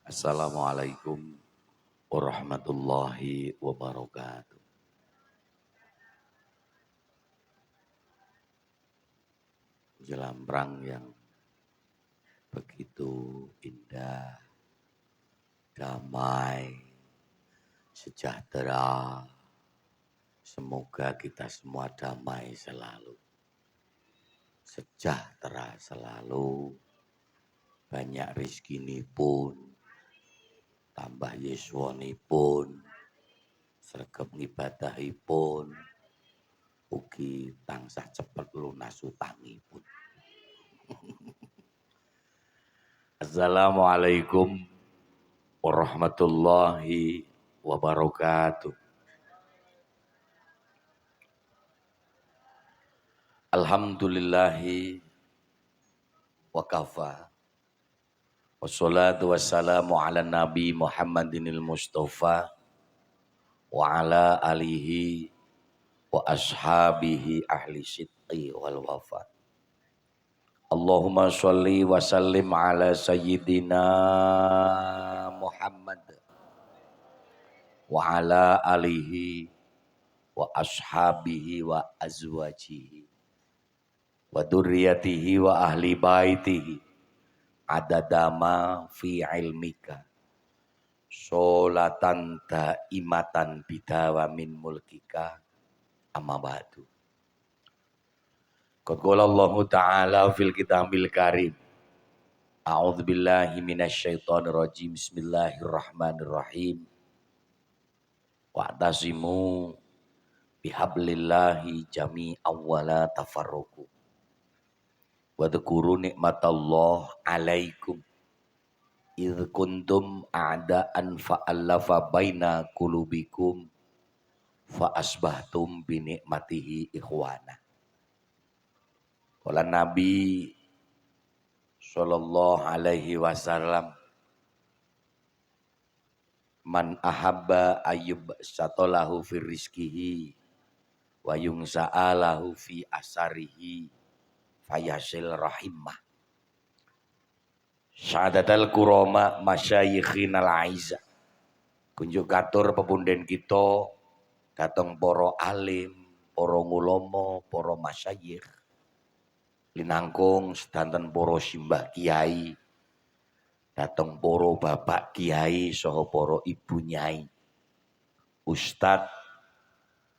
Assalamualaikum warahmatullahi wabarakatuh. Jelambrang yang begitu indah, damai, sejahtera. Semoga kita semua damai selalu, sejahtera selalu, banyak rezeki pun, tambah yuswani pun, sregep ngibadahipun, ugi tansah cepet lunas utangipun. Assalamualaikum warahmatullahi wabarakatuh. Alhamdulillahi wa kafa. Wassalatu wassalamu ala nabi Muhammadinil Mustafa wa ala alihi wa ashabihi ahli sidqi wal wafa. Allahumma sholli wa sallim ala sayyidina Muhammad wa ala alihi wa ashabihi wa azwajihi wa dzurriyyatihi wa ahli baitihi adadama fi ilmika sholatan daimatan bidawa min mulkika amma ba'du. Qad qala Allah Ta'ala fil kitabil karim. A'udzu billahi minasyaitonir rajim. Bismillahirrahmanirrahim. Wa'tasimu bihablillahi jami'an wa la tafarruqu. Wa dzkuru nikmatallah 'alaikum idz kuntum a'daan fa'alafa baina qulubikum fa asbahtum bi nikmatihi ikhwana. Qala Nabi sallallahu alaihi wasallam, man ahabba ayyub satolahu fi rizkihi wa yungsa'alahu fi asarihi fayasil rahimah. Syahadatal kurama masyayikhinal aiza. Kunjuk katur pepunden kita datang poro alim, poro ngulomo, poro masyayikh. Linangkung sedanten poro simbah kiai, datang poro bapak kiai, soho poro ibu nyai. Ustad,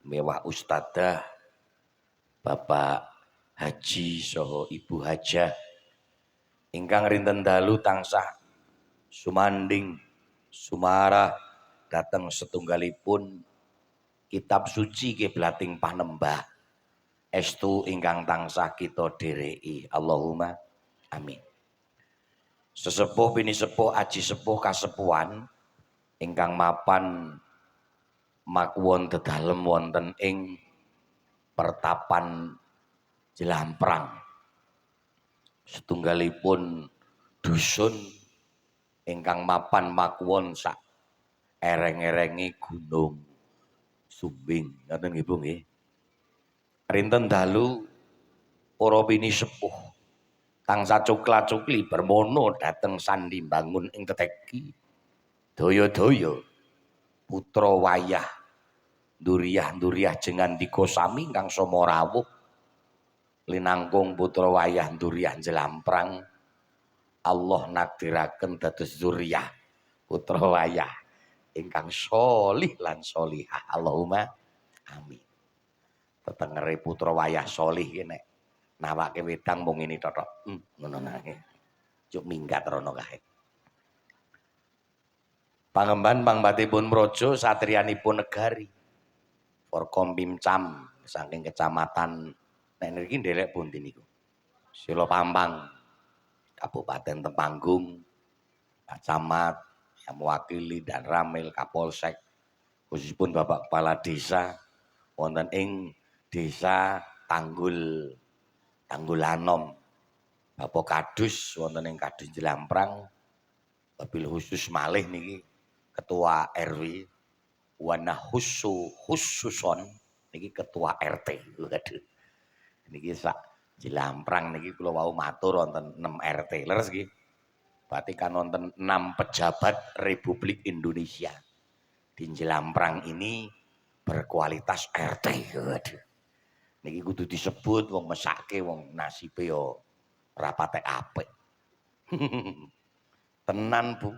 mewah ustadah, bapak haji, soho ibu hajah. Ingkang rinten dalu tansah sumanding sumarah datang setunggalipun kitab suci kiblating panembah estu ingkang tansah kita dereki. Allahumma amin. Sesepuh bini sepuh aji sepuh kasepuhan ingkang mapan makwon dedalem wonten ing pertapan Jelamprang. Setunggalipun dusun ingkang mapan makwon sak ereng-erengi gunung Sumbing. Ngoten nggih Bu nggih. Rinten dalu para bini sepuh tangsa cukla-cukli bermono dateng sandi bangun ing teteki. Daya-daya putra wayah nduriyah-nduriyah jengan dikosami kang sama rawuh linangkung putra wayah nduriyah Jelamprang Allah nakdiraken dados dzurriyah putra wayah ingkang sholih lan sholihah. Allahumma amin. Tetengere putra wayah sholih ki nek nawake wedang mung ngene totok. Ngono nanging. Cuk minggat rono kae. Pangemban pangbatipun Mrojo satriyanipun negari. Forkom Pimcam saking kecamatan nek niki ndelek pundi niku. Silopampang Kabupaten Temanggung, Pak Camat yang mewakili dan Ramil Kapolsek khususipun Bapak Kepala Desa wonten ing Desa Tanggulanom, Bapak Kadus wonten ing Kadus Jelamprang, wabil khusus malih niki Ketua RW wana khususon niki Ketua RT. Waduh. Niki sak Jelamprang niki kula wau matur wonten 6 RT. Leres nggih. Berarti kan nonton 6 pejabat Republik Indonesia. Di Jelamprang ini berkualitas RT. Waduh. Niki kudu disebut wong mesake wong nasibe yo rapate apik. Tenan, Bu.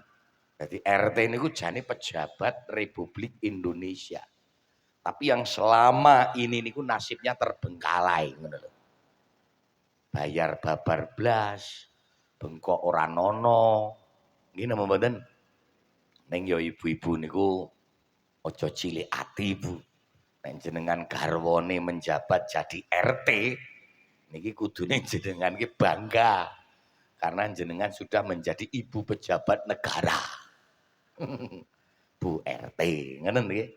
Jadi RT niku jane pejabat Republik Indonesia. Tapi yang selama ini niku nasibnya terbengkalai ngono lho. Bayar babar blas, bengkok ora nono. Nggih napa mboten? Ning yo ibu-ibu niku aja cilik ati, Bu. Nek jenengan garwane menjabat jadi RT, niki kudune jenengan ki bangga. Karena jenengan sudah menjadi ibu pejabat negara. Bu RT, ngoten nggih.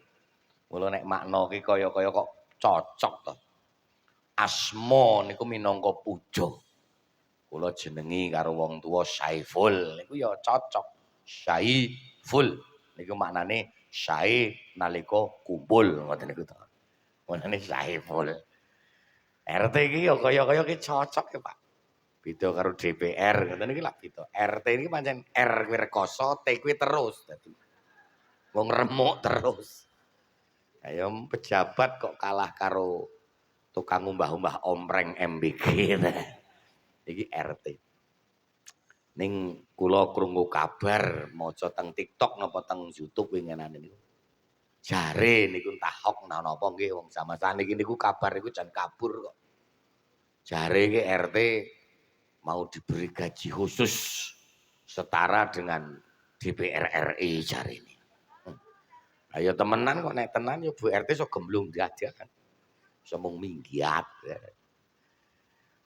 Mula nek makna ki kaya-kaya kok cocok to. Asma niku minangka puja. Kula jenengi karo wong tuwa Saiful niku ya cocok. Saiful niku maknane sae nalika kumpul ngoten niku to. Maknane Saiful. RT iki ya kaya-kaya ki cocok ya, Pak. Beda karo DPR ngoten iki lak beda. RT iki pancen R kuwi rekoso, T kuwi terus dadi. Wong remuk terus. Ayo pejabat kok kalah karo tukang umbah-umbah ompreng MBG. Iki RT. Ning kula krungu kabar maca teng TikTok napa teng YouTube winginane niku. Jare niku entah hoax napa nggih wong sama-sama niki niku kabar niku jan kabur kok. Jare iki RT mau diberi gaji khusus setara dengan DPR RI jare ini. Ayo temenan kok nek tenan yo Bu RT iso gemblung dadakan. Iso mung minggiat.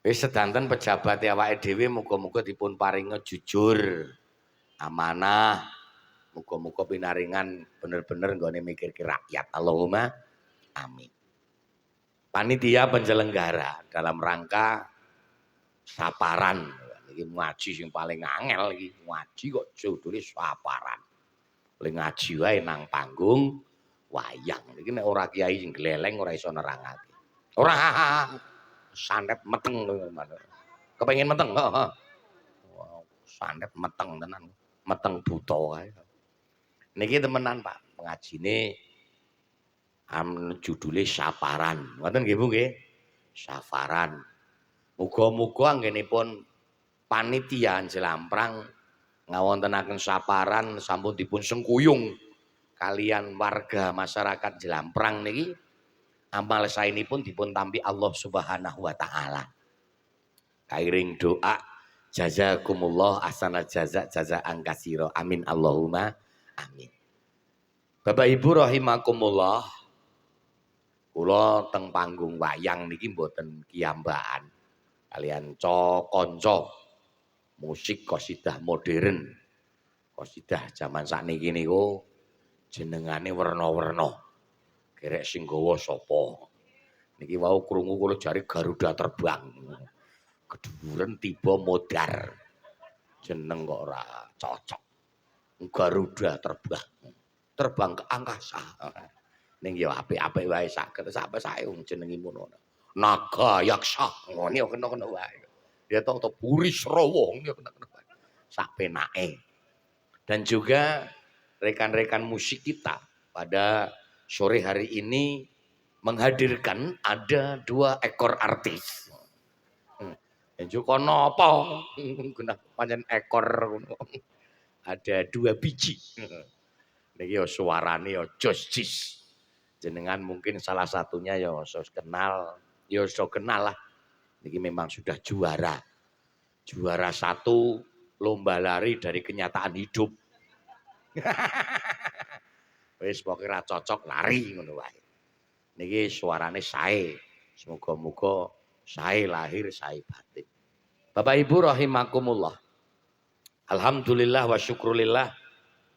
Wis sedanten pejabat awake dhewe muga-muga dipun paringa jujur, amanah, muga-muga pinaringan bener-bener nggone mikirke rakyat. Allahumma amin. Panitia penyelenggara dalam rangka saparan iki ngaji sing paling angel iki ngaji kok judule saparan. Paling ngaji wae nang panggung wayang. Iki nek ora kiai sing gleleng ora iso nerangake. Ora santet meteng kepengin meteng heeh. Wow, santet meteng tenan. Meteng buta kae. Niki temenan Pak, ngajine judule saparan. Ngoten nggih Bu nggih? Saparan. Muga-muga anggenipun panitia Jelamprang ngawontenaken saparan sampun dipun sengkuyung kalian warga masyarakat Jelamprang niki amal saenipun dipun tampi Allah Subhanahu wa taala. Kairing doa jazakumullah ahsanal jazaan katsira. Amin Allahumma amin. Bapak Ibu rahimakumullah. Kula teng panggung wayang niki mboten kiyambakan. Kalian kanca musik qasidah modern. Qasidah jaman sakniki niku jenengane werna-werna. Gerek sing gawa sapa? Niki wau krungu kula jare Garuda terbang. Keduren tiba modar. Jeneng kok ora cocok. Garuda terbang. Terbang ke angkasa. Ning ya apik-apik wae saged sampe sae wong jenenge ngono. Naga yaksa ngono ya kena-kena wae. Ya to Burisrawa ya kena-kena wae. Sak penake. Dan juga rekan-rekan musik kita pada sore hari ini menghadirkan ada 2 ekor artis. Enjuk kono apa? Genah pancen ekor ngono. Ada 2 biji. Niki ya suarane ya jos-jis. Jenengan mungkin salah satunya ya kenal, ya kenal lah. Niki memang sudah juara. Juara 1 lomba lari dari kenyataan hidup. Wis pokoke ra cocok lari ngono wae. Niki suarane sae. Semoga-moga sae lahir sae batin. Bapak Ibu rahimakumullah. Alhamdulillah wa syukrulillah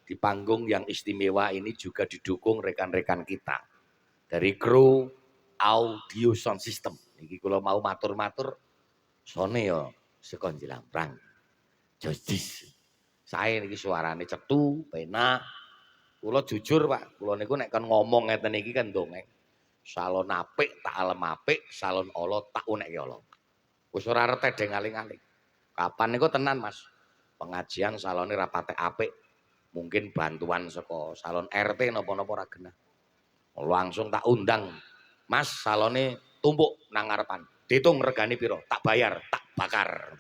di panggung yang istimewa ini juga didukung rekan-rekan kita dari kru audio sound system. Niki kula mau matur-matur sone ya saka Jelamprang. Jodis. Sae niki suarane cetu, penak. Kula jujur Pak, kula niku nek kon ngomong ngeten iki kan dongeng. Salon apik tak alem apik, salon ala tak unekke ala. Wis ora retedeng aling-aling. Kapan niku tenan Mas? Pengajian salone rapate apik. Mungkin bantuan saka salon RT napa-napa ora genah. Langsung tak undang. Mas, salone tumpuk nang ngarepan. Ditung regane piro? Tak bayar, tak bakar.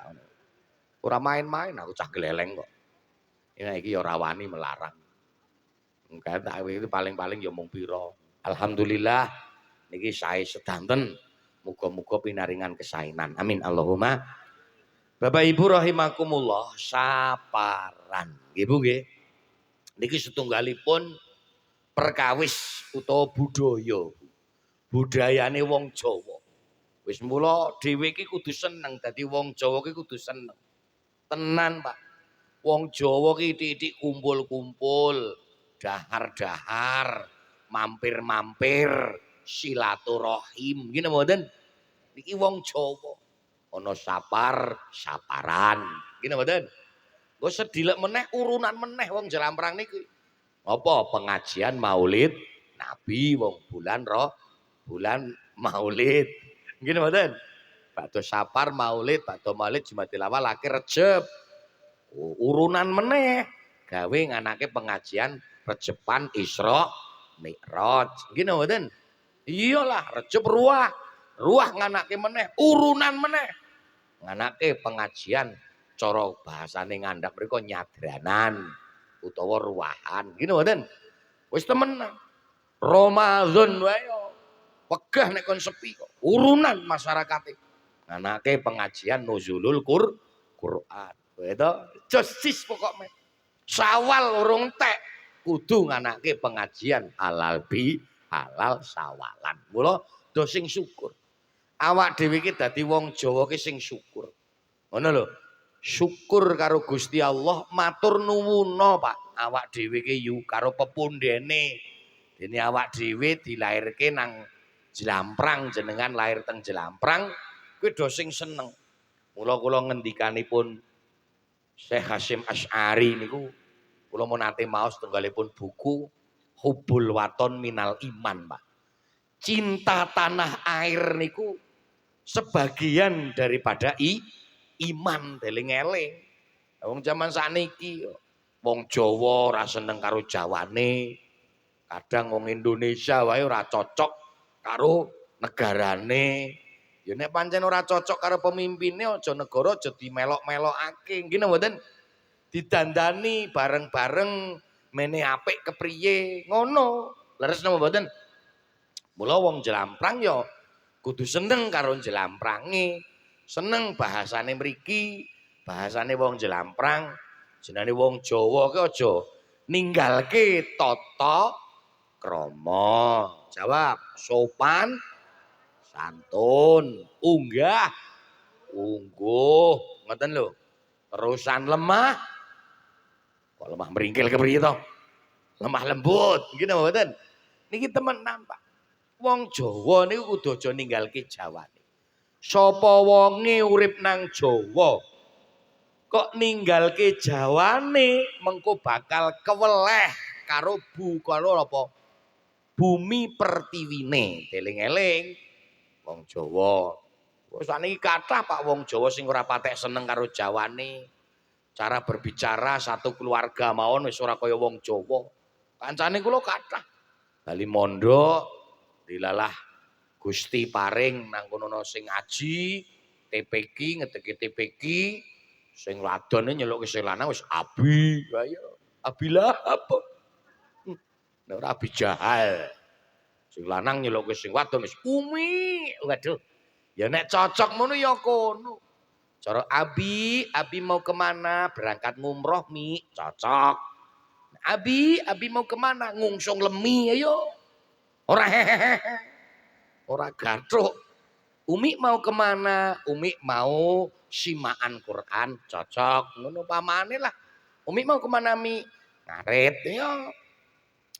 Ora main-main aku cah gleleng kok. Ya iki ya ora wani melarang. Enggak tak itu paling-paling ya mung pira. Alhamdulillah niki sae sedanten. Muga-muga pinaringan kesainan. Amin Allahumma. Bapak Ibu rahimakumullah, saparan. Nggih Bu nggih. Niki setunggalipun perkawis utawa budaya. Budayane wong Jawa. Wis mula dhewe iki kudu seneng dadi wong Jawa iki kudu seneng. Tenan, Pak. Wong Jawa ki titik kumpul-kumpul, dahar-dahar, mampir-mampir, silaturahim. Nggih mboten? Niki wong Jawa. Ana sapar, saparan. Nggih mboten? Nggo sedilek meneh urunan meneh wong Jelamprang niki. Apa pengajian Maulid Nabi wong bulan Maulid. Nggih mboten? Bakdo sapar Maulid, bakdo Maulid Jumadil Awal akhir Rejeb. Urunan meneh gawe nganake pengajian Rejepan Isra Mi'raj. Nggih mboten? Iyalah Rejeb ruah. Ruah nganake meneh, urunan meneh. Nganake pengajian cara bahasane ngandhap mriku nyadranan utawa ruwahan. Nggih mboten? Wis temenan. Ramadan wae yo. Wegah nek kon sepi kok. Urunan masyarakate. Nganake pengajian nuzulul Quran. Itu justice pokoknya. Sawal urung tek kudu nganake pengajian halal halal sawalan. Mula do sing syukur. Awak dhewe iki dadi wong Jawa ki sing syukur. Ngono lho. Syukur karo Gusti Allah, matur nuwuna Pak. Awak dhewe ki yu karo pepundhene. Dene awak dhewe dilairke nang Jelamprang, jenengan lahir teng Jelamprang, kuwi do sing seneng. Mula kula ngendikanipun Syekh Hasyim Asy'ari niku kula mun nate maos tenggalipun buku Hubbul Waton Minal Iman, Pak. Cinta tanah air niku sebagian daripada iman eling-eling. Wong jaman sakniki wong Jawa ora seneng karo Jawane. Kadang wong Indonesia wae ora cocok karo negarane. Ya nek pancen ora cocok karo pemimpine aja negara aja dimelok-melokake. Nggih mboten? Didandani bareng-bareng mene apik kepriye ngono. Leres napa mboten? Mula wong Jelamprang ya kudu seneng karo Jelamprange. Seneng bahasane mriki, bahasane wong Jelamprang. Jenenge wong Jawa ki aja ninggalke tata krama. Jawab, sopan, santun, unggah, ungguh, ngoten lho. Terusan lemah, kok lemah meringkil kepriye to? Lemah lembut, nggih napa mboten? Niki temenan, Pak. Wong Jawa niku kudu aja ninggalke Jawane. Sapa wonge urip nang Jawa kok ninggalke Jawane mengko bakal keweleh karo karo apa? Bumi pertiwine. Eling-eling wong Jawa. Wis sakniki kathah Pak wong Jawa sing ora patek seneng karo Jawane. Cara berbicara satu keluarga mawon wis ora kaya wong Jawa. Kancane kula kathah. Bali mondok dilalah Gusti paring nang kono sing ngaji, TPQ ngedeki TPQ, sing wadone nyeluke sing lanang wis abi. Ayo, abilah apa? Nek ora abi jahal. Sing lanang nyeluke sing wadon wis umi. Waduh. Ya nek cocok ngono ya kono. Cara abi mau kemana? Berangkat ngumroh Mi, cocok. Abi mau kemana? Ngungsung lemi ayo. Ora hehehe. Ora gathuk. Umi mau kemana? Umi mau simaan Quran, cocok. Ngono pamane lah. Umi mau kemana Mi? Ngarit ya.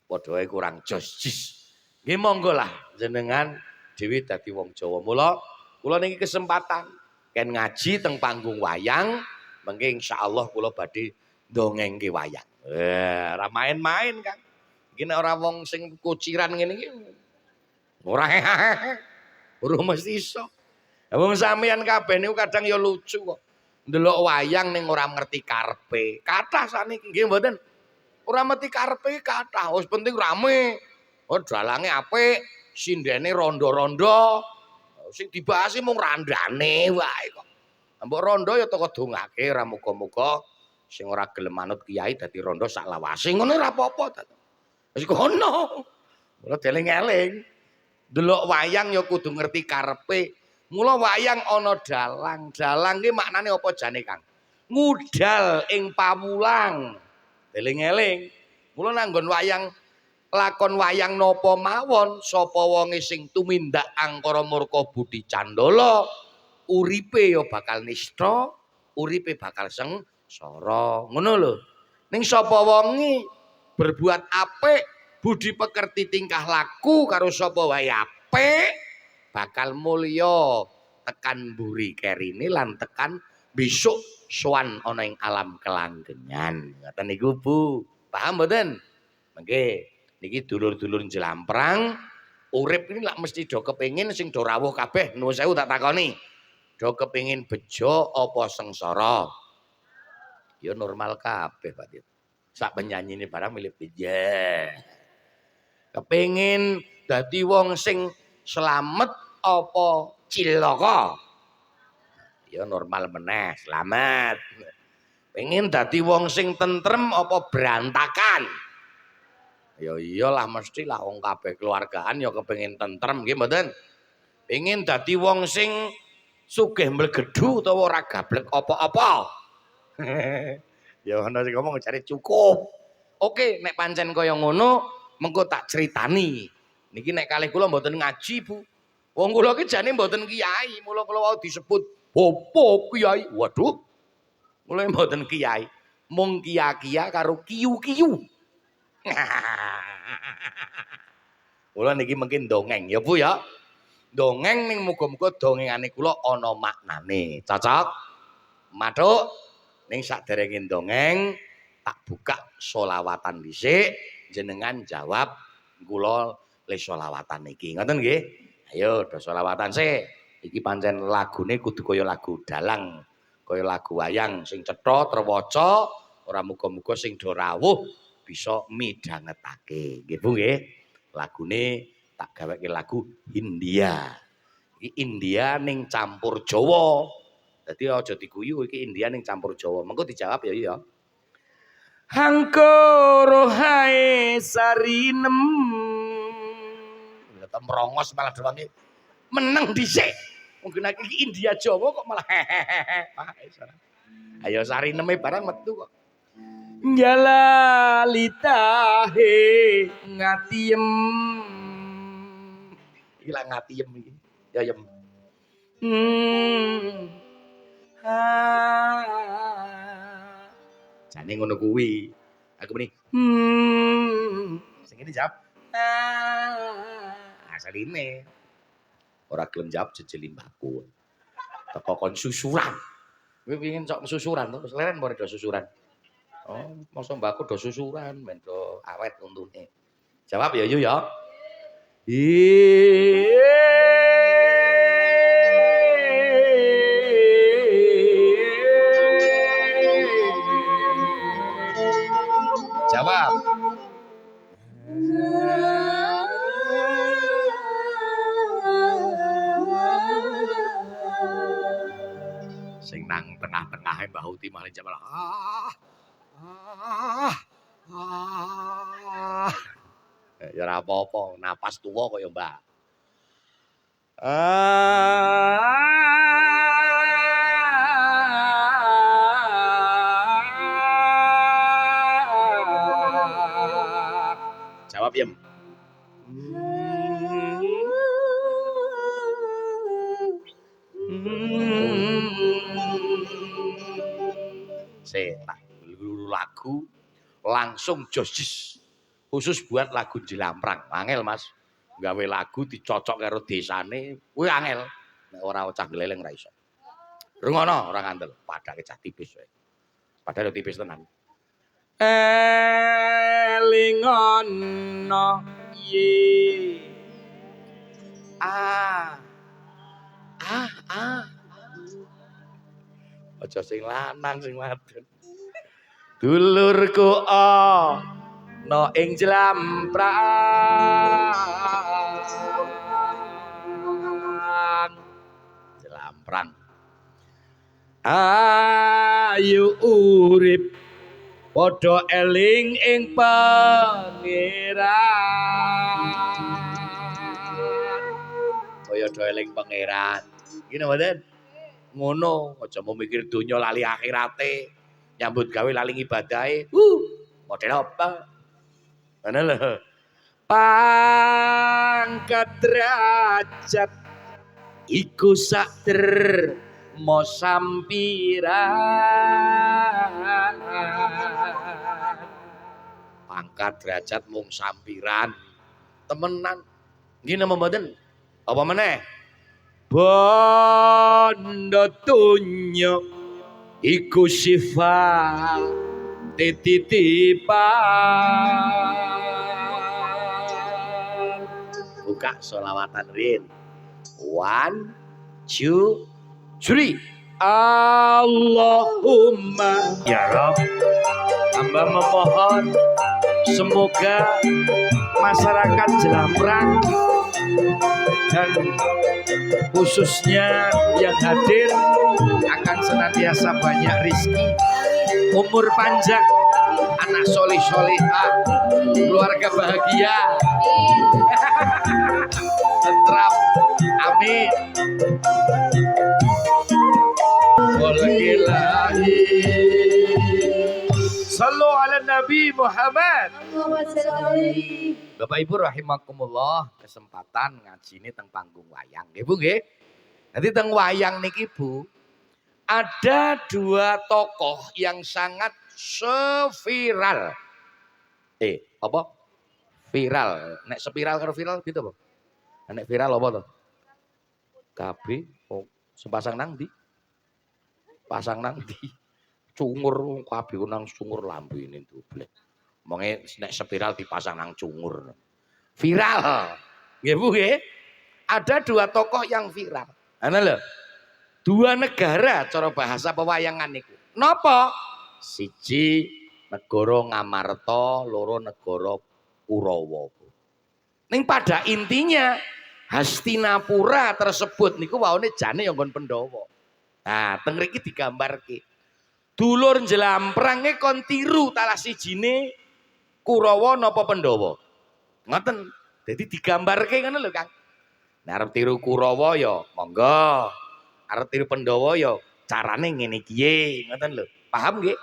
Padha kurang jos-jis. Nggih monggo lah jenengan dhewe dadi wong Jawa. Mula kula niki kesempatan ken ngaji teng panggung wayang, mengke insyaallah kula badhe ndongengke wayang. Ora main-main, Kang. Iki nek ora wong sing kuciran ngene iki ora urung mesti iso. Wong sampean kabeh niku kadang ya lucu kok. ndelok wayang ning ora ngerti karepe. Kathah saniki nggih mboten. Ora ngerti karepe kathah, wis penting rame. Oh dalange apik, sindene rondo-rondo. Sing dibahas mung randane wae kok. Mbok rondo ya teko dongake ora muga-muga sing ora gelem manut kiai dadi rondo sak lawase. Ngono ora apa-apa. Wis kono. Mula dieling-eling. Delok wayang ya kudu ngerti karepe. Mula wayang ana dalang. Dalang ki maknane apa jane, Kang? Ngudal ing pawulang. Eling-eling. Mula nanggon wayang lakon wayang napa mawon sapa wonge sing tumindak angkara murka budi candala uripe ya bakal nista, uripe bakal sengsara. Ngono lho. Ning sapa wonge berbuat apik, budi pekerti tingkah laku karo sapa wae apik bakal mulya tekan mburi kerine lan tekan besok sowan ana ing alam kelanggengan. Ngoten niku Bu. Paham mboten? Mengke niki dulur-dulur Jelamprang urip ini lak mesti do kepengin sing do rawuh kabeh. Nuwun sewu tak takoni. Do kepengin bejo apa sengsara? Ya normal kabeh, Pak Dit. Sak penyanyine barang milih beja. Kepengin dadi wong sing slamet apa cilaka? Ya normal meneh, slamet. Pengen dadi wong sing tentrem apa berantakan? Ya iyalah mestilah wong kabeh keluargaan ya kepengin tentrem nggih mboten. Pengen dadi wong sing sugih mlegedhu utawa ora gablek apa-apa. Ya ana sing ngomong jare cukup. Oke, nek pancen kaya ngono, mengko tak critani. Niki nek kalih kula mboten ngaji, Bu. Wong kula ki jane mboten kiai, mula kula wau disebut Bapak Kiai. Waduh. Mula mboten kiai. Mung kia-kia karo kiyu-kiyu. Kula niki mungkin dongeng ya Bu ya. Dongeng ning muga-muga dongengane kula ana maknane. Cocok? Matuk. Ning saderenge dongeng tak buka solawatan dhisik jenengan jawab kula le solawatan iki. Ngoten nggih? Ayo do solawatan sik. Iki pancen lagune kudu kaya lagu dalang, kaya lagu wayang sing cetha trewaca, ora muga-muga sing do rawuh bisa midhangetake. Nggih Bu nggih. Lagune tak gaweke lagu Hindia. Iki India ning campur Jawa. Dadi aja diguyu iki India ning campur Jawa. Mengko dijawab ya iya. Hangkoro hae sarinem. Lah merongos malah dewange meneng dhisik. Mungkin iki India Jawa kok malah hehehe. Ayo sarineme barang metu kok. Jalalitahe ngatiem. Iki lak ngatiem iki. Ya yem. Jane ngono kuwi. Aku muni sing ngene jawab. Asaline ora gelem jawab jejeli mbakku. Teko kon susuran. Kowe pengin sok susuran to, leren more do susuran. Oh, masa mbakku do susuran, men do awet untune. Jawab ya yu ya. Jawab. Sing nang tengah-tengahe Mbah Uti malah jawab. Ya ora apa-apa, napas tuwa kaya Mbak. Jawab Yem. Tak lagu langsung josis khusus buat lagu Jelamprang. Angel Mas, gawe lagu dicocok karo desane, kuwi angel. Nek ora cah gleleng ra iso. Rungono ora ngandel, padake cah tipis wae. Padahal tipis tenan. Elingono ye. Aja sing lanang sing wadon. Dulurku ana ing Jlamprang. Jlamprang. Ayo urip padha eling ing pangeran. Kaya do eling pangeran. Iki mboten? Ngono, aja mau mikir donya lali akhirate. Nyambut gawe lali ibadahe. Model apa? Ngono lho. Pangkat derajat iku sak derma sampiran. Pangkat derajat mung sampiran. Temenan. Nggih napa mboten? Apa meneh? Bondo donya iku sifat titipan. Buka sholawatan rin. 1, 2, 3. Allahumma ya Rabb, hamba memohon semoga masyarakat Jlamprang dan khususnya yang hadir akan senantiasa banyak rizki, umur panjang, anak soleh-solehah, keluarga bahagia, tentram, amin. Sallu ala Nabi Muhammad. Bapak Ibu rahimakumullah, kesempatan ngaji ini teng panggung wayang, nggih Bu nggih. Nanti teng wayang niki Bu, ada dua tokoh yang sangat seviral. Apa? Viral. Nek spiral karo viral gitu apa? Nek viral apa to? KB sepasang nang ndi? Pasang nang ndi? Cungur KB nang cungur lambene doblek. Monge nek spiral dipasang nang cungur. Viral. Nggih Bu nggih. Ada dua tokoh yang viral. Ana lho. Dua negara cara bahasa pewayangan niku. Napa? Siji negara Ngamarta, loro negara Kurawa. Ning pada intinya Hastinapura tersebut niku waone jane ya nggon Pandhawa. Nah, teng mriki digambarke. Dulur Jlamprange kon tiru talah sijine Kurawa napa Pandhawa. Ngoten. Dadi digambarke ngono lho, Kang. Nek arep tiru Kurawa ya monggo. Arep tiru Pandhawa ya carane ngene iki, ngoten lho. Paham nggih?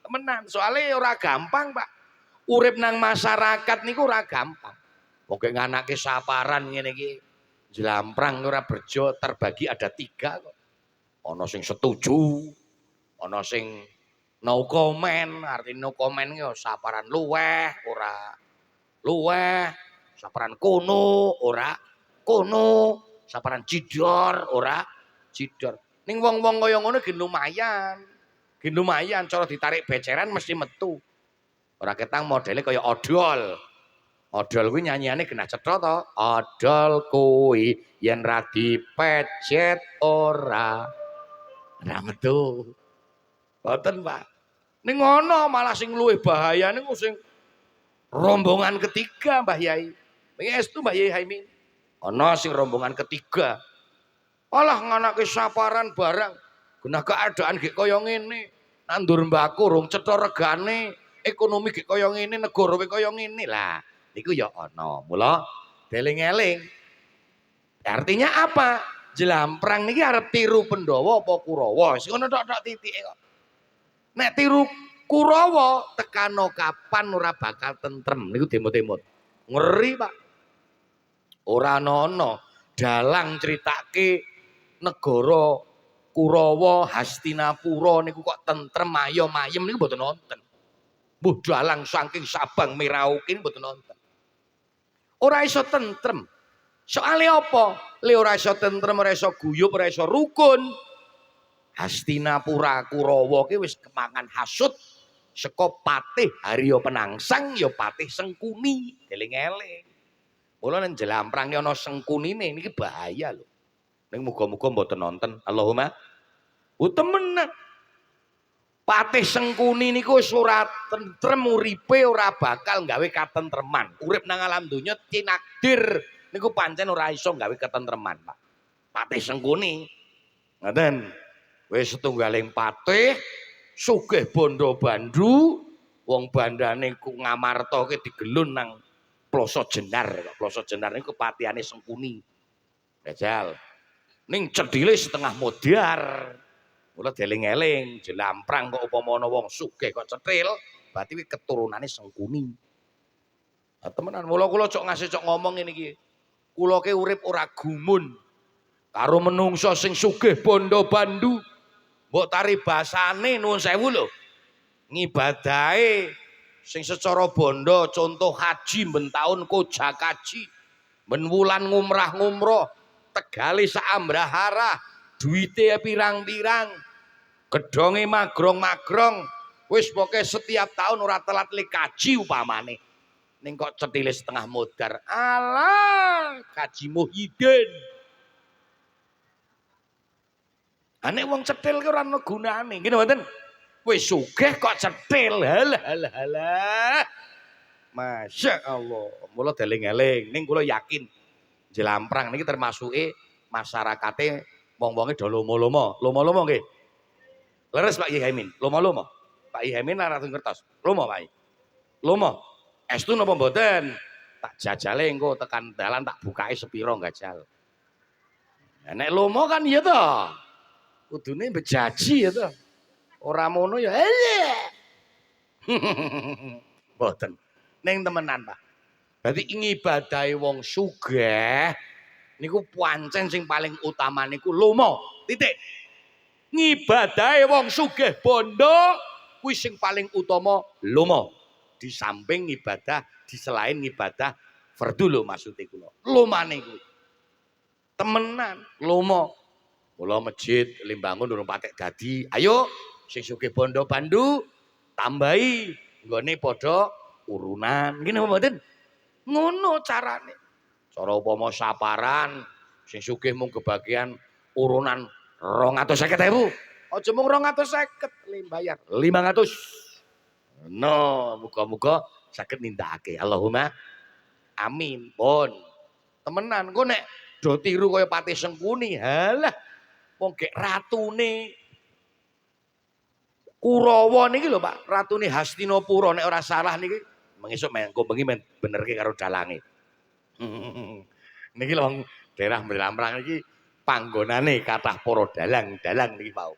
Temenan, soalnya ora gampang, Pak. Urip nang masyarakat niku ora gampang. Pokoke nganake saparan ngene iki. Jlamprang ora berjo terbagi ada 3 kok. Ana sing setuju, ana sing no comment, artinya no comment ya saparan luweh ora luweh, saparan kono ora kono, saparan cidor ora cidor. Ning wong-wong kaya ngono gen lumayan. Gen lumayan cara ditarik beceran mesti metu. Ora ketang modele kaya odol. Odol kuwi nyanyiane genah cetha to. Odol kuwi yen ra dipecet ora metu. Mboten, Pak. Ning ngono malah sing luwih bahaya niku sing rombongan ketiga Mbah Yai. Wingi estu Mbah Yai Haimin. Ana sing rombongan ketiga. Alah nganake saparan barang. Genah keadaan gek kaya ngene. Nandur mbako rung cetha regane, ekonomi gek kaya ngene, negara kaya ngene. Lah, niku ya ana. Mula deling-eling. Artinya apa? Jlamprang niki arep tiru Pandhawa apa Kurawa? Wis ngono tok titike kok. Nek tiru Kurawa tekano kapan ora bakal tentrem niku demot-demot. Ngeri, Pak. Ora ana dalang critake negara Kurawa, Hastinapura niku kok tentrem ayem-ayem niku mboten nonton. Mbuh dalang saking Sabang Merauke mboten nonton. Ora iso tentrem. Soale apa? Le ora iso tentrem, ora iso guyub, ora iso rukun. Hastinapura Kurawa ki wis kemangan hasud saka patih Harya Penangsang ya patih Sengkuni. Eling-eling. Mula nang Jlamprang ana Sengkunine niki bahaya lho. Ning muga-muga mboten nonton. Allahumma Temenan. Patih Sengkuni niku wis ora tentrem uripe, ora bakal gawe katentreman. Urip nang alam donya cinakdir niku pancen ora iso gawe ketentreman, Pak. Patih Sengkuni. Ngoten. Wis setunggaling patih sugih bondo bandu, wong bandane ku Ngamarta ki digelun nang Ploso Jenar. Ploso Jenar niku patihane Sengkuni. Jajal. Ning cedhile setengah modar. Mula deling-eling, jelamprang kok upama ana wong sugih kok cetril, berarti kuwi keturunane Sengkuni. Nah, temenan, mula kula cok ngasih cok ngomong ngene iki. Kula ki urip ora gumun karo menungso sing sugih bondo bandu. Mbok tari basane nuwun sewu lho. Ngibadahe sing secara bondo contoh haji ben taun kojak haji, ben wulan ngumrah-ngumrah, tegale saambrahara, duwite pirang-pirang. Gedonge magrong-magrong, wis pokoke setiap tahun ora telat le kaji upamane. Ning kok cetile setengah modar. Alah, Kaji Muhyiddin. Ane wong cetil ki ora ana gunane, ngene mboten? Wis sugih kok cetil. Halah. Masya Allah. Mula deling-eling, ning kula yakin jelamprang niki termasuke masyarakate wong-wonge do lomo-lomo. Lomo-lomo nggih. Leres Pak Yaimin, lomo-lomo. Pak Yaimin ora ngertos. Lomo Pak. Lomo. Estu napa mboten? Tak jajale engko tekan dalan tak bukake sepiro gajal. Nek lomo kan ya to. Kudune bejaji ya to. Ora mono ya mboten. Ning temenan Pak. Berarti ngibadahi wong sugih niku pancen sing paling utama niku lomo. Titik. Ngibadahe wong sugih bondo kuwi sing paling utama lomo. Di samping ibadah, di selain ibadah fardu lho maksude kula. Lomane kuwi. Temenan, lomo. Mula masjid Limbangun durung patek dadi. Ayo sing sugih bondo bandu tambahi nggone padha urunan. Ngene mboten? Ngono carane. Cara upama saparan sing sugih mung kebagian urunan 250.000. Aja mung 250 le bayar 500. No, muga-muga saged nindakake. Allahumma amin. Pun. Temenan kok nek do tiru kaya Patih Sengkuni, halah wong gek ratune Kurawa niki lho Pak, ratune Hastinapura nek ora salah niki mengisuk mengko bengi benerke karo dalange. Niki lho wong daerah Mbelamrang iki panggonane kathah para dalang-dalang niki mau.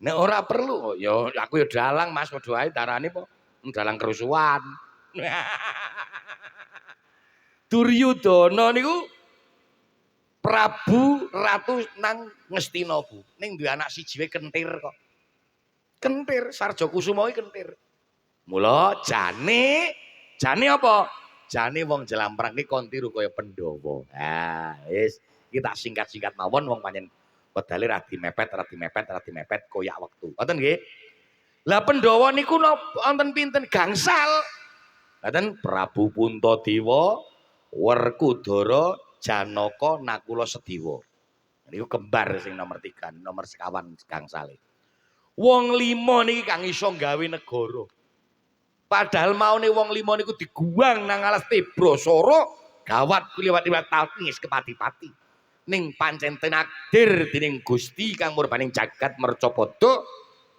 Nek ora perlu ya aku ya dalang Mas padha ae darane po dalang kerusuhan. Duryudana niku Prabu Ratu nang Ngastinapa. Ning duwe anak siji wae kentir kok. Kentir Sarja Kusuma iki kentir. Mula jane apa? Jane wong Jelamprang iki kon tiru kaya Pandhawa. Ha, wis kita singkat-singkat mawon wong pancen wedale ra dimepet koyak wektu. Ngoten nggih. Lah Pandhawa niku wonten pinten gangsal? Ngoten Prabu Puntadewa, Werkudara, Janaka, Nakula Sedewa. Niku kembar sing nomor 3, nomor sekawan gangsale. Wong 5 niki kang iso gawe negara. Padahal maune wong 5 niku diguwang nang alas Tebrasara, gawat liwat-liwat tangis kepati-pati. Ning pancen tenakdir dening Gusti kang murbaning jagat mercapada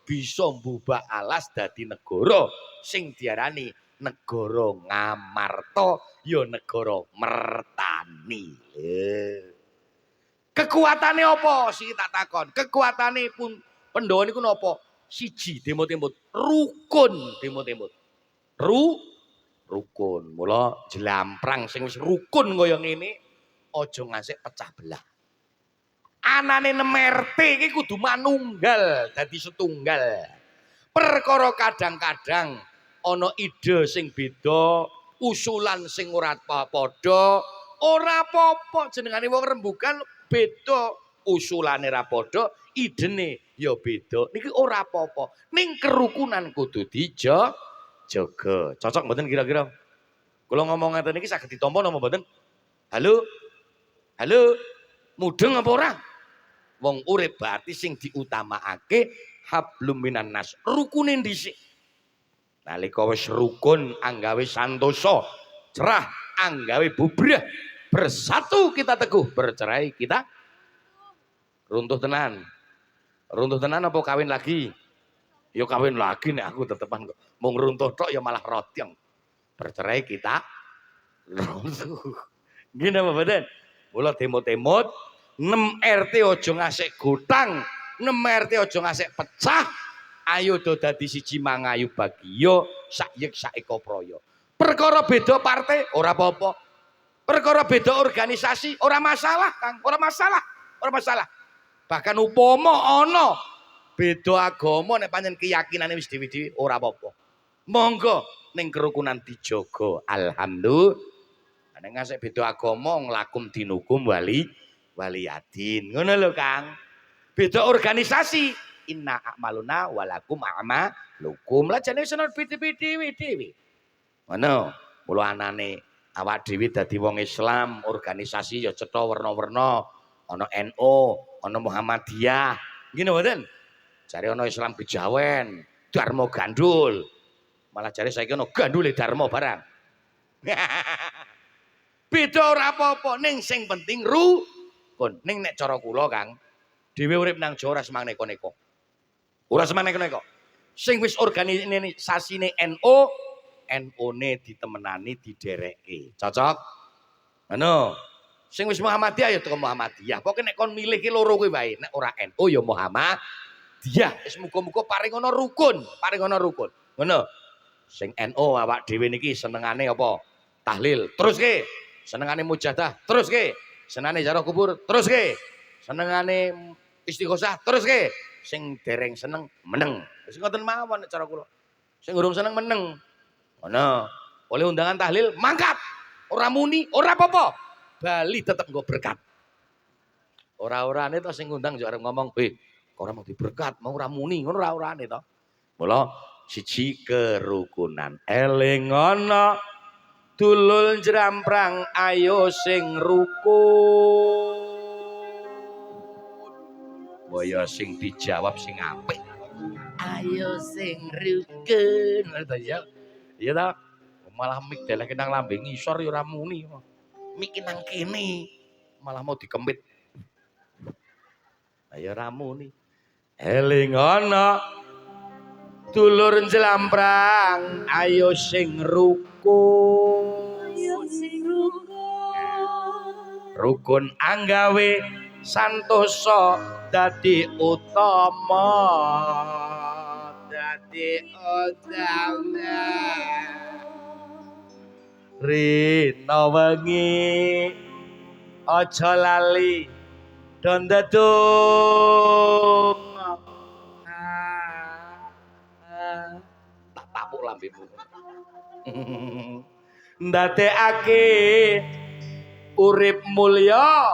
bisa mbubak alas dadi negara sing diarani negara Ngamarta ya negara Mertani. Kekuatane apa sih tak takon? Kekuatane pun Pandhawa niku napa? Siji demo-temut, rukun demo-temut. Rukun. Mula Jelamprang sing wis rukun kaya ngene aja ngasih pecah belah. Anane 6 RT iki kudu manunggal dadi setunggal. Perkara kadang-kadang ana ide sing beda, usulan sing ora padha, ora apa-apa jenengane wong rembugan beda, usulane ra padha, idene ya beda. Niki ora apa-apa. Ning kerukunan kudu jaga. Cocok mboten kira-kira? Kula ngomong ngeten iki saged ditampa napa mboten? Halo? Halo? Mudeng apa ora? wong urip berarti sing diutamakake hablum minan nas, rukune dhisik. Nalika wis rukun anggawe santosa, cerah anggawe bubrah, bersatu kita teguh, bercerai kita runtuh tenan. Runtuh tenan apa kawin lagi? Ya kawin lagi nek aku tetepan kok. Mung runtuh tok ya malah rotyong. Bercerai kita runtuh. Gini apa badan? Mula temot-temot 6 RT ojo ngasek gutang, 6 RT ojo ngasek pecah. Ayo do dadi siji mangayu bagiyo, sakyek saeko proyo. Perkara beda partai ora apa-apa. Perkara beda organisasi ora masalah, Kang. Ora masalah, ora masalah. Bahkan upama ana beda agama nek pancen keyakinane wis dhewe-dhewe ora apa-apa. Monggo ning kerukunan dijaga. Alhamdulillah. Nek ngasih beda agama nglakum dinukum waliyadin. Ngono lho, Kang. Beda organisasi, inna a'maluna walakum a'malukum. Lah jane wis ana beda-beda. Ngono. Mula anane awak dhewe dadi wong Islam, organisasi ya cetha werna-werna. Ana NU, ana Muhammadiyah. Ngene mboten? Jare ana Islam Kejawen, Dharma Gandul. Malah jare saiki ana gandule Dharma barang. Beda ora apa-apa, ning sing penting rukun. Ning nek cara kula, Kang, dhewe urip nang Jawa ora semang neko-neko. Ora semang neko-neko. Sing wis organisasine NU, NU-ne ditemenani diderekke. Cocok? Ngono. Sing wis Muhammadiyah ya teko Muhammadiyah. Pokoke nek kon milih ki loro kuwi wae. Nek ora NU ya Muhammadiyah. Wis muga-muga paring ana rukun, paring ana rukun. Ngono. Sing NU awak dhewe niki senengane apa? Tahlil. Teruske. Senengane mujadah. Teruske. Senengane ziarah kubur. Teruske. Senengane istighosah. Teruske. Sing dereng seneng meneng. Wis ngoten mawon nek cara kula. Sing urung seneng meneng. Ngono. Oleh undangan tahlil mangkat. Ora muni, ora apa-apa. Bali tetep nggo berkat. Ora-orane to sing ngundang yo arep ngomong, "Heh, kok ora mau diberkat, mau ora muni." Ngono ora-orane to. Mula siji kerukunan. Eling ana dulul jramprang ayo sing rukun. Boyo sing dijawab sing apik. Ayo sing rukun. Ya. Iya ta? Malah mik deleke nang lambe ngisor ya ora muni. Mik nang kene malah mau dikempit. Ayo ramu nih. Eling ana dulur njlamprang ayo sing rukun. Ayo sing rukun. Rukun anggawe santosa dadi utama. Dadi utama. Rina wengi aja lali dondedung tak tapuk lambemu ndadekake urip mulya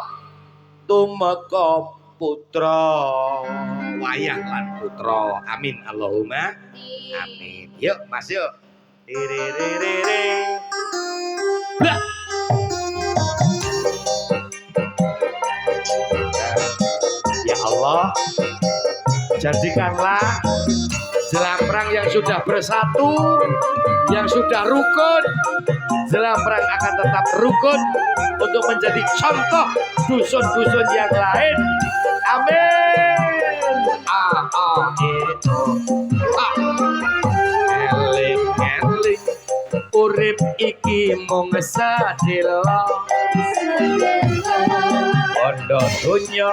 tumeka putra wayah lan putra amin Allahumma amin yuk Mas yuk ya Allah, jadikanlah Jelamprang yang sudah bersatu, yang sudah rukun, Jelamprang akan tetap rukun untuk menjadi contoh dusun-dusun yang lain. Amin. Eling-eling urip iki mung sedhela. Bondo donya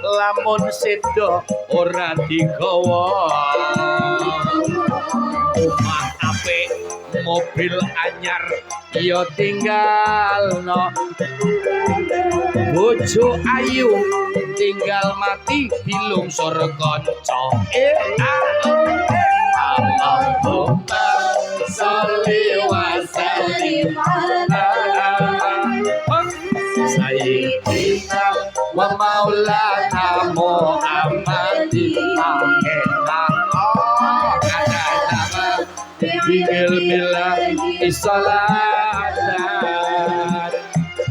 lamun sedo ora digawa. Omah apik mobil anyar ya tinggalno. Bojo ayu tinggal mati dilungsur kanca. Allahumma sholli wa sallim ala sayyidina wa maulana Muhammadin bigil billahi salatan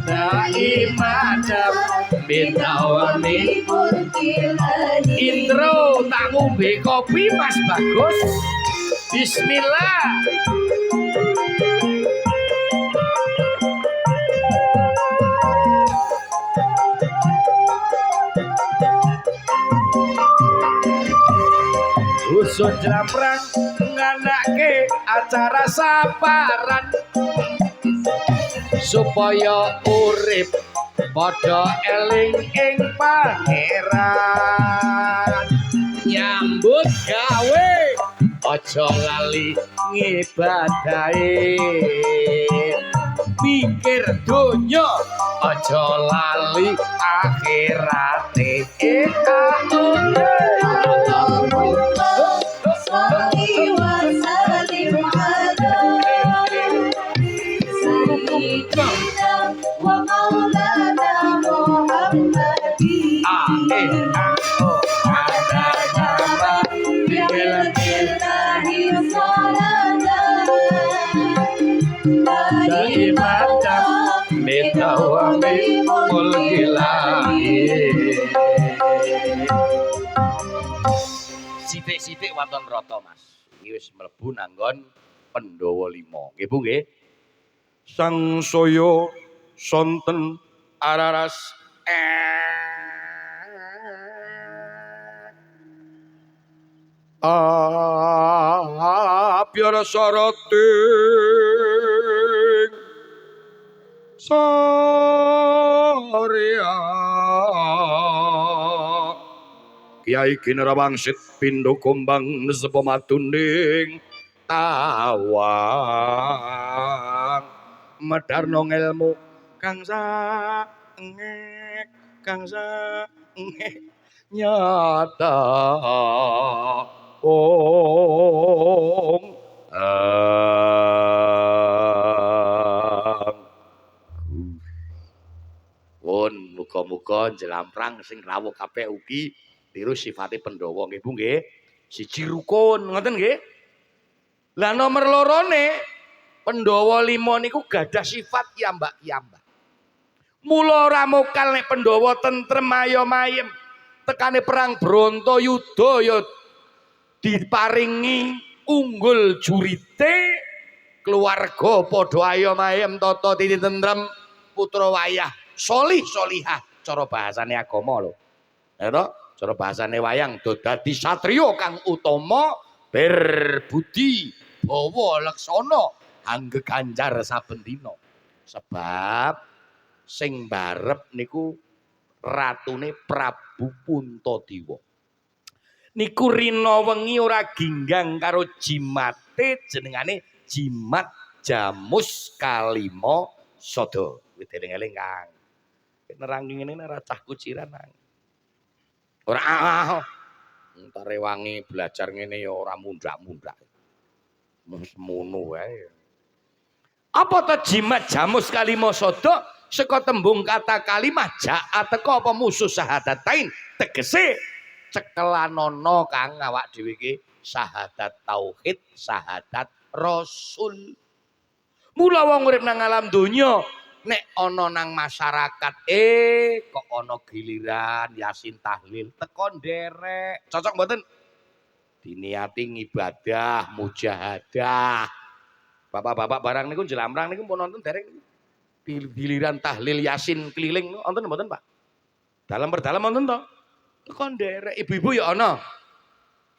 daimatan Bidawani intro tak ngombe kopi Mas Bagus. Bismillah. Usun jlamprang nganake acara saparan supaya urip padha eling ing pangeran nyambut gawe aja lali ngibadahe pikir donya aja lali akhirate Sithik-sithik wonten rata Mas. Iki wis mlebu nanggon Pandhawa 5. Nggih Bu nggih. Sangsaya sonten araras biara sarating Saria Kyai Kinrawangsit pindha kumbang sepo matuning tawang medarno ngelmu kang sangek nyata pun muga-muga jelamprang sing rawuh kabeh ugi tiru sifate Pandhawa nggih Bu nggih. Siji rukun ngoten nggih. Lah nomor lorone Pandhawa 5 niku gadah sifat kiambak-kiambak. Mula ora mokal nek Pandhawa tentrem ayem-ayem tekane perang Brontoyuda ya diparingi unggul jurite keluarga padha ayem-ayem tata titi tentrem putra wayah solih solihah cara bahasane agama lho. Ya toh? Cara bahasane wayang dadi satriya kang utama berbudi bawa laksana anggeganjar saben dina. Sebab sing barep niku ratune Prabu Puntadewa. Niku rina wengi ora ginggang karo jimate jenengane Jimat Jamus Kalima Sada. Kuwi eling-eling Kang. Nerangi ngene ora cah kuciran Kang. Ora entar rewangi belajar ngene ya ora mundhak-mundhak. Mus mono wae. Apa ta Jimat Jamus Kalima Sada? Saka tembung kata kalimah ja'a teka apa musuh syahadatain tegese cekelanono kang awak dhewe iki syahadat tauhid, syahadat rasul. Mula wong urip nang alam donya nek ana nang masyarakat kok ana giliran yasin tahlil teko nderek. Cocok mboten? Diniati ngibadah, mujahadah. Bapak-bapak barang niku jelamrang niku pun nonton derek giliran tahlil yasin keliling nonton mboten Pak? Dalam berdalam nonton to? Teko nderek ibu-ibu ya ana.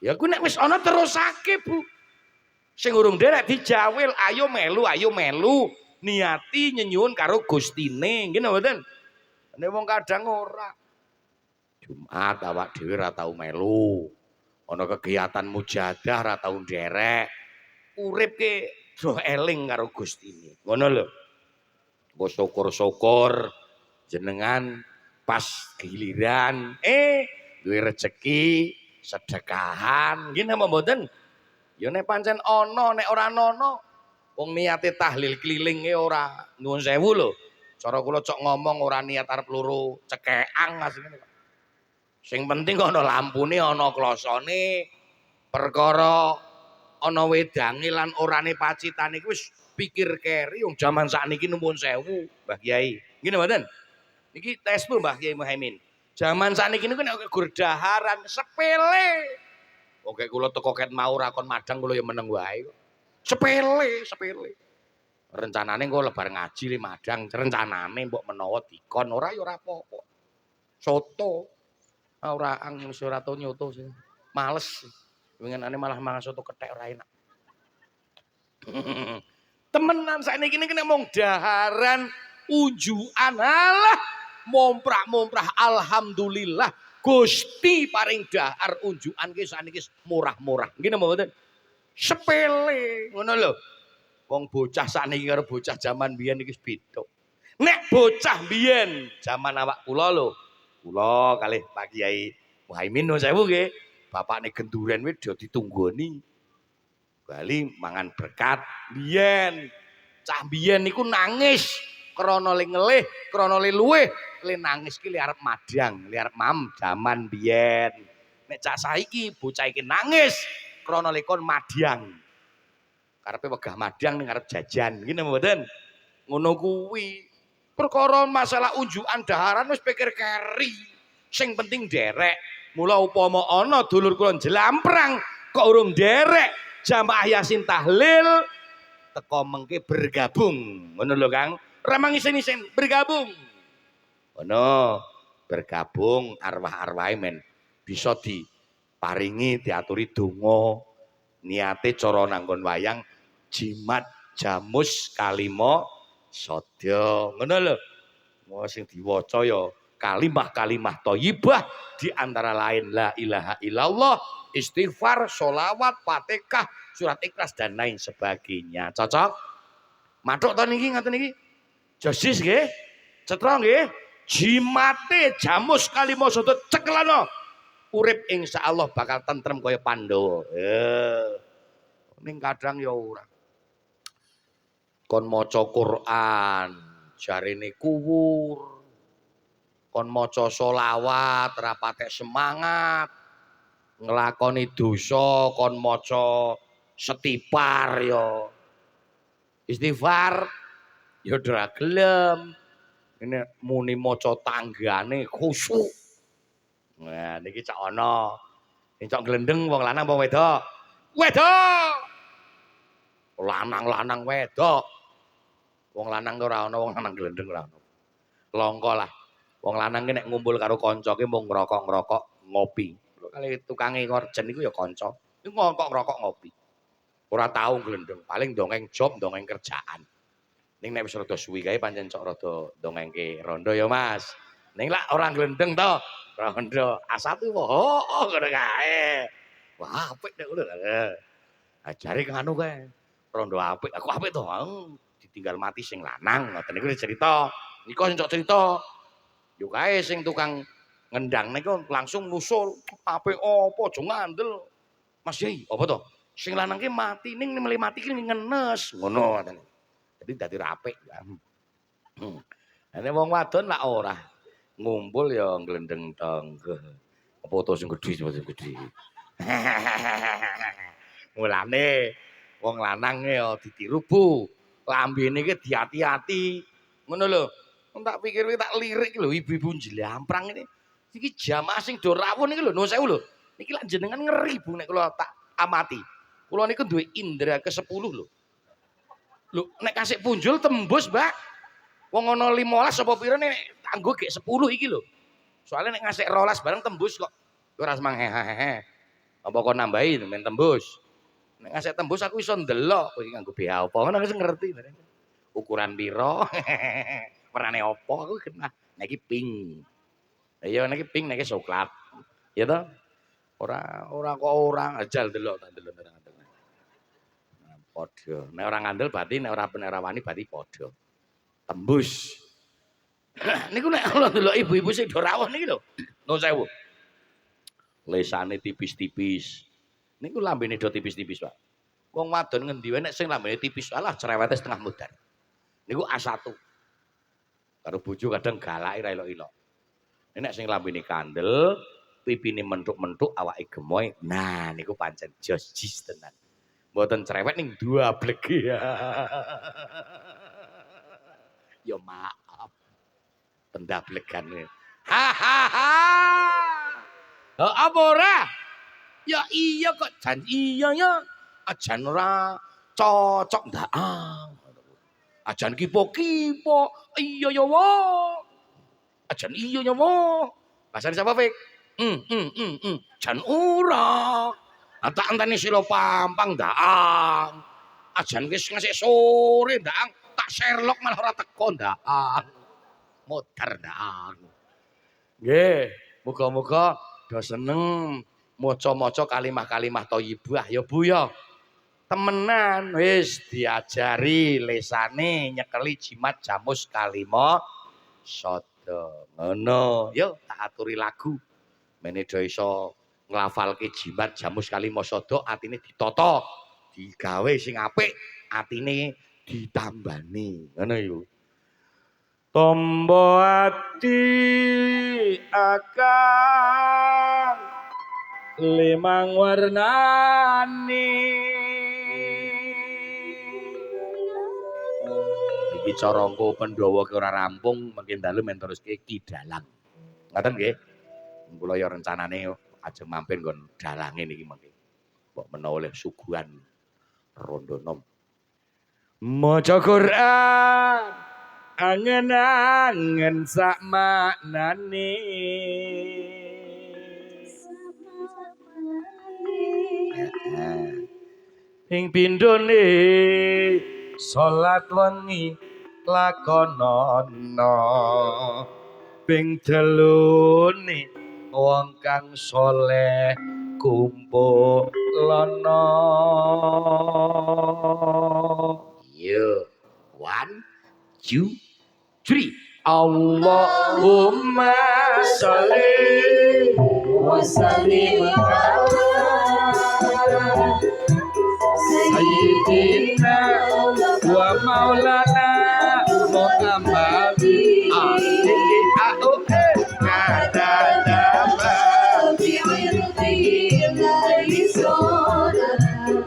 Ya ku nek wis ana terusake Bu. Sing urung nderek dijawil ayo melu niati nyenyuwun karo Gustine nggih mboten? Nek wong kadang ora. Jumat awak dhewe ora tau melu. Ana kegiatan mujahadah ora tau nderek. Uripke do eling karo Gustine. Ngono lho. Engko syukur-syukur jenengan pas giliran duwe rezeki sedekahan nggih napa mboten? Ya nek pancen ana nek ora ana wong niate tahlil kelilinge ora nuwun sewu lho. Cara kula cok ngomong ora niat arep loro cekeang asline. Sing penting ana lampune ana klosone perkara ana wedange lan orane pacitane kuwi wis pikir keri wong jaman sakniki nuwun sewu Mbah Kyai. Nggih mboten? Niki tesmu Mbah Kiai Muhaimin. Zaman sakniki niku nek gur daharan sepele. Oke kula teko ket mau rakon madang kula ya meneng wae kok. Sepele. Rencanane engko lebar ngaji le madang, rencanane mbok menawa dikon ora ya ora apa-apa. Soto. Ora ang ora tau nyoto sih. Males. Winginane malah mangan soto kethek ora enak. Temenan sakniki niki nek mung daharan unjukan alah momprah-momprah alhamdulillah Gusti paring dahar unjukan ki sakniki murah-murah. Nggih napa mboten? Sepele ngono lho. Wong bocah sakniki karo bocah zaman biyen iki beda. Nek bocah biyen zaman awak kula lho. Kula kalih Pak Kiai Muhaimin nuwun sewu nggih. Bapakne genduren wis do ditunggoni. Bali mangan berkat biyen. Cah biyen niku nangis krana le ngelih, krana le luweh, le nangis ki le arep madang, le arep mam jaman biyen. Nek cah saiki bocah iki nangis krana le kon madang. Karepe wegah madang ning arep jajan, ngene mboten? Ngono kuwi. Perkara masalah unjukan daharan wis pikir keri. Sing penting derek. Mula upama ana dulur kula jelamprang kok urung derek jamaah Yasin tahlil teko mengke bergabung ngono lho Kang ramang isin-isin bergabung ngono bergabung arwah-arwahe men bisa diparingi diaturi donga niate cara nanggon wayang jimat jamus kalima sadya ngono lho mau sing diwaca ya kalimah-kalimah thayyibah di antara lain la ilaha illallah istighfar sholawat fatihah surat ikhlas dan lain sebagainya. Cocok? Matuk to niki ngoten niki? Josis nggih? Cetro nggih? Jimate jamus kalima sadya cekelana. Urip insyaallah bakal tentrem kaya Pandhawa. Ning kadang ya ora. Kon maca Quran jarene kuwur. Kon maca sholawat ora patek semangat. Nglakoni dosa kon maca setipar ya istighfar ya ora gelem ini muni maca tanggane khusyuk nah niki cak ana cak glendeng wong lanang apa wedok lanang wedok wong lanang ora ana wong lanang glendeng ora ana longko lah wong lanang ki nek ngumpul karo kanca ki mung ngrokok-ngrokok ngopi kali tukange ngorjen iku ya kanca iku ngrokok ngopi ora tau glendeng, paling dongeng job, dongeng kerjaan. Ning nek wis rada suwi kae pancen cok rada dongengke rondo ya Mas. Ning lak ora glendeng to, rondo asatu ngono kae. Wah, apik nek ngono. Ajare ngono kae. Rondo apik, aku apik to. Ditinggal mati sing lanang, ngoten niku cerita. Niku sing cok cerita. Yo kae sing tukang ngendang niku langsung nusul, apik apa aja ngandel. Mas Yai, apa to? Sing lanang ki mati ning mele mati ki ngenes ngono katene. Jadi dadi rapik. Nek wong wadon lak ora ngumpul ya glendeng tong. Apa to sing gedhi sing gedhi. Mulane wong lanang ya ditiru Bu. Lambene ki diati-ati. Ngono lho. Tak pikir tak lirik lho ibu-ibu jelamprang ini. Iki jamaah sing do rawuh niki lho nuwun sewu lho. Niki lak jenengan ngeri Bu nek kula tak amati. Kula niku duwe indra ke-10 lho. Lho nek kasih punjul tembus, Mbak. Wong ana 15 apa pira nek kanggo gek 10 iki lho. Soalnya nek ngasih 12 bareng tembus kok. Ora semang hehehe. Apa kok nambahi men tembus. Nek ngasih tembus aku iso ndelok iki nganggo BH apa ngono aku ngerti. Ukuran pira? Warnane apa aku kenal. Nek iki pink. Ya nek iki pink nek coklat. Ya toh? Ora kok ora ajal delok tak delok. Padha. Nek ora ngandel berarti nek ora wani berarti padha. Tembus. Niku nek kula delok ibu-ibu sing do rawuh niki lho. Nuwun sewu. Lesane tipis-tipis. Niku lambene do tipis-tipis, Pak. Wong wadon ngendi wae nek sing lambene tipis, alah cerewete setengah mudar. Niku A1. Karo bojo kadang galake ra ilok-ilok. Nek sing lambene kandel, pipine mentuk-mentuk, awake gemoy. Nah, niku pancen jos jis tenan. Mboten cerewet ning dua blegi. Ya maaf. pendablegan. Hahaha. Apa ora? Ya iya kok jan iya ya. Ajan ora cocok ndaang. Ajan kipo-kipo. Iya ya wong. Ajan iya ya wong. Bahasane sapa, Fik? Jan ora. Tak enteni sila pampang ndaang. Ajan wis ngasih sore ndaang. Tak Sherlock malah ora teko ndaang. Modar ndaang. Nggih, muga-muga do seneng maca-maca kalimah-kalimah thayyibah ya Bu ya. Temenan wis diajari lesane nyekeli jimat jamus kalima sada. Ngono, yuk tak aturi lagu. Mene do iso nglafalke jimat jamus kalima sada atine ditata, digawe sing apik, atine ditambani. Ngono yuk. Tombo ati akan limang warnani. Iki cara engko Pandhawa ki ora rampung, mengke dalu men teruske Ki Dalang. Ngoten nggih. Kula ya rencanane ajeng mampir nggon dalange niki mengke. Mbok menawa oleh suguhan rondo nom. Maca Quran angen-angen sak maknane. Ing pindhone salat wengi lakonana ping telune wong kang saleh kumpulana. Yo 1 2 3 Allahumma sholli wa sallim Sayyidina wa maulana Muhammad alaihi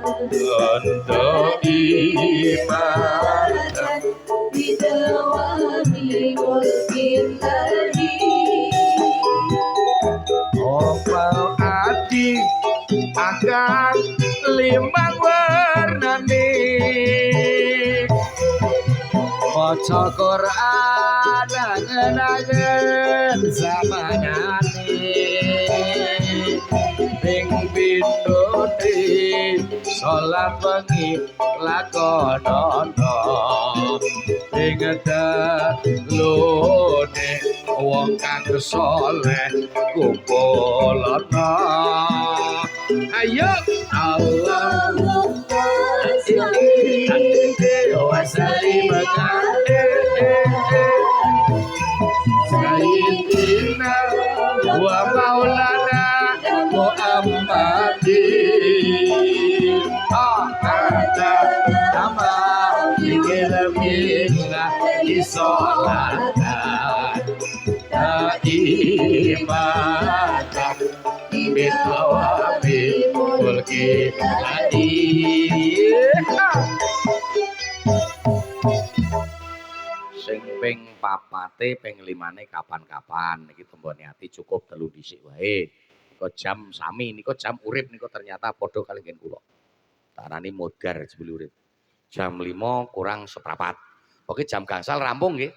untuk iman bidawami wasilladi opal adi akan limang warnane maca Quran angen-angen zamanane ing pindhone salat wengi lakonana ing dalune wong kang saleh kumpulana. Ayo Allahumma sholli wa sallim Sayyidina wa maulana Muhammadin ada nama dikira-kira disolatan daimatan bitawabi mulki sing ping papate ping limane kapan-kapan iki tembone ati cukup telu dhisik wae. Nika jam sami nika jam urip nika ternyata padha kali ngen kula. Tarani modar jebul urip. Jam 5 kurang seprapat. Oke jam gangsal rampung nggih.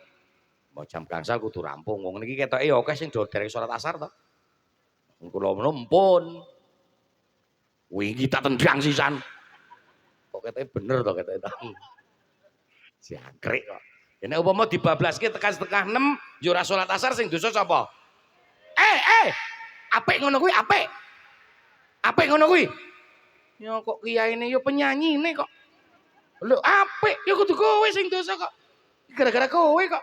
Mau jam gangsal kudu rampung. Wong niki ketoke ya akeh sing do dereng salat asar to. Kula menempun. Wingi tak tendang sisan. Kok ketoke bener to ketoke to. Jangkrik kok. Nek upama dibablaske tekan setengah 6 yo ora salat asar sing dosa sapa? Apik ngono kuwi apik. Apik ngono kuwi. Ya kok kiyaine yo penyanyine kok. Lho apik ya kudu kowe sing dosa kok. Gara-gara kowe kok.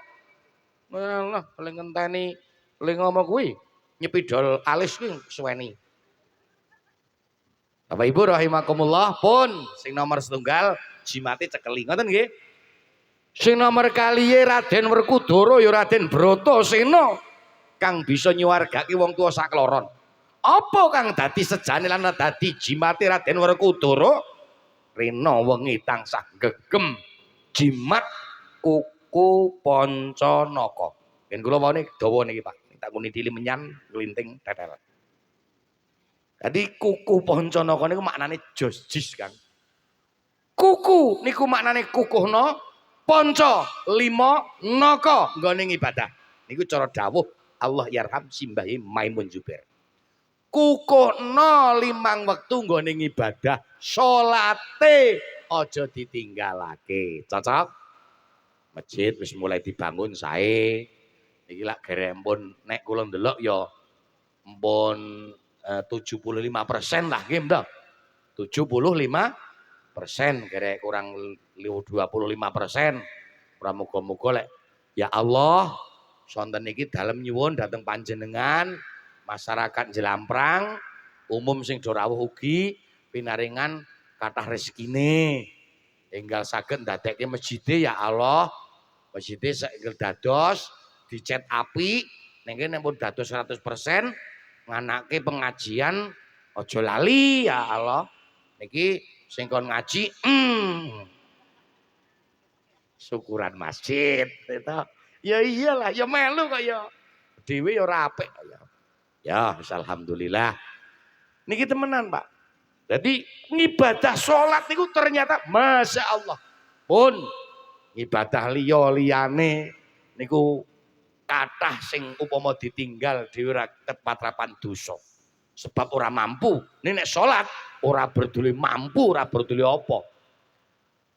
Malah paling ngenteni le ngomong kuwi nyepidol alis kuwi suweni. Bapak Ibu rahimakumullah pun sing nomor setunggal jimate cekeli ngoten nggih. Sing nomor kaliye Raden Werkudara ya Raden Bratasena kang bisa nyuwargake wong tuwa sakloron. Apa kang dadi sejane lan dadi jimate Raden Werkudara? Rena wengi tansah gegem jimat kuku Pancanaka. Ben kula wae dawa niki Pak. Tak kuni dili menyan glinting tetel. Jadi kuku Pancanaka niku maknane jis kan. Kuku niku maknane kukuhna, panca lima naka nggone ibadah. Niku cara dawuh Allah yarham Simbahe Maimun Zubair. Kukuhna 5 wektu nggone ibadah, salate aja ditinggalake. Cocok? Masjid wis mulai dibangun sae. Iki lak gerempun nek kula ndelok ya mpun 75% lah nggih ndak. 75% kira kurang 25%. Ora muga-muga lek ya Allah sonten niki dalem nyuwun dhateng panjenengan masyarakat Jelamprang umum sing do rawuh ugi pinaringan kathah rezekine enggal saged ndadekke masjide ya Allah masjide saged dados dicet apik niki nek pun dados 100% nganake pengajian aja lali ya Allah niki sing kon ngaji syukuran masjid itu ya iyalah ya melu kok ya dhewe ya ora apik ya alhamdulillah niki temenan Pak jadi ngibadah sholat niku ternyata Masya Allah pun ibadah liyane niku kathah sing upama ditinggal dhewe ora kepatrapan dosa sebab ora mampu nek sholat ora berduli mampu ora berduli apa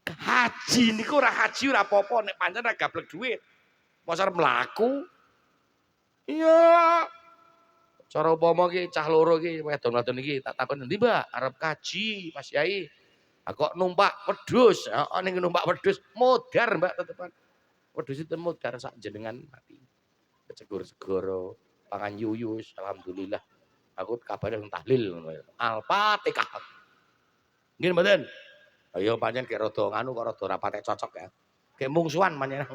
haji niku ora haji ora apa-apa nek pancen ora gablek duit. Mosok mlaku. Iya. Cara upama ki cah loro ki wedon-wedon iki tak takon endi, Mbak? Arep kaji, Mas Yai. Kok numpak wedhus? Heeh ning numpak wedhus modar, Mbak, tetepan. Wedhus itu modar sak jenengan mati. Segur-segoro pangan yuyus alhamdulillah. Aku kabare tahlil ngono ya. Al-Fatihah. Nggih mboten? Ayo pancen kek rada nganu kok rada ora patek cocok ya. Kek mungsuhan pancen.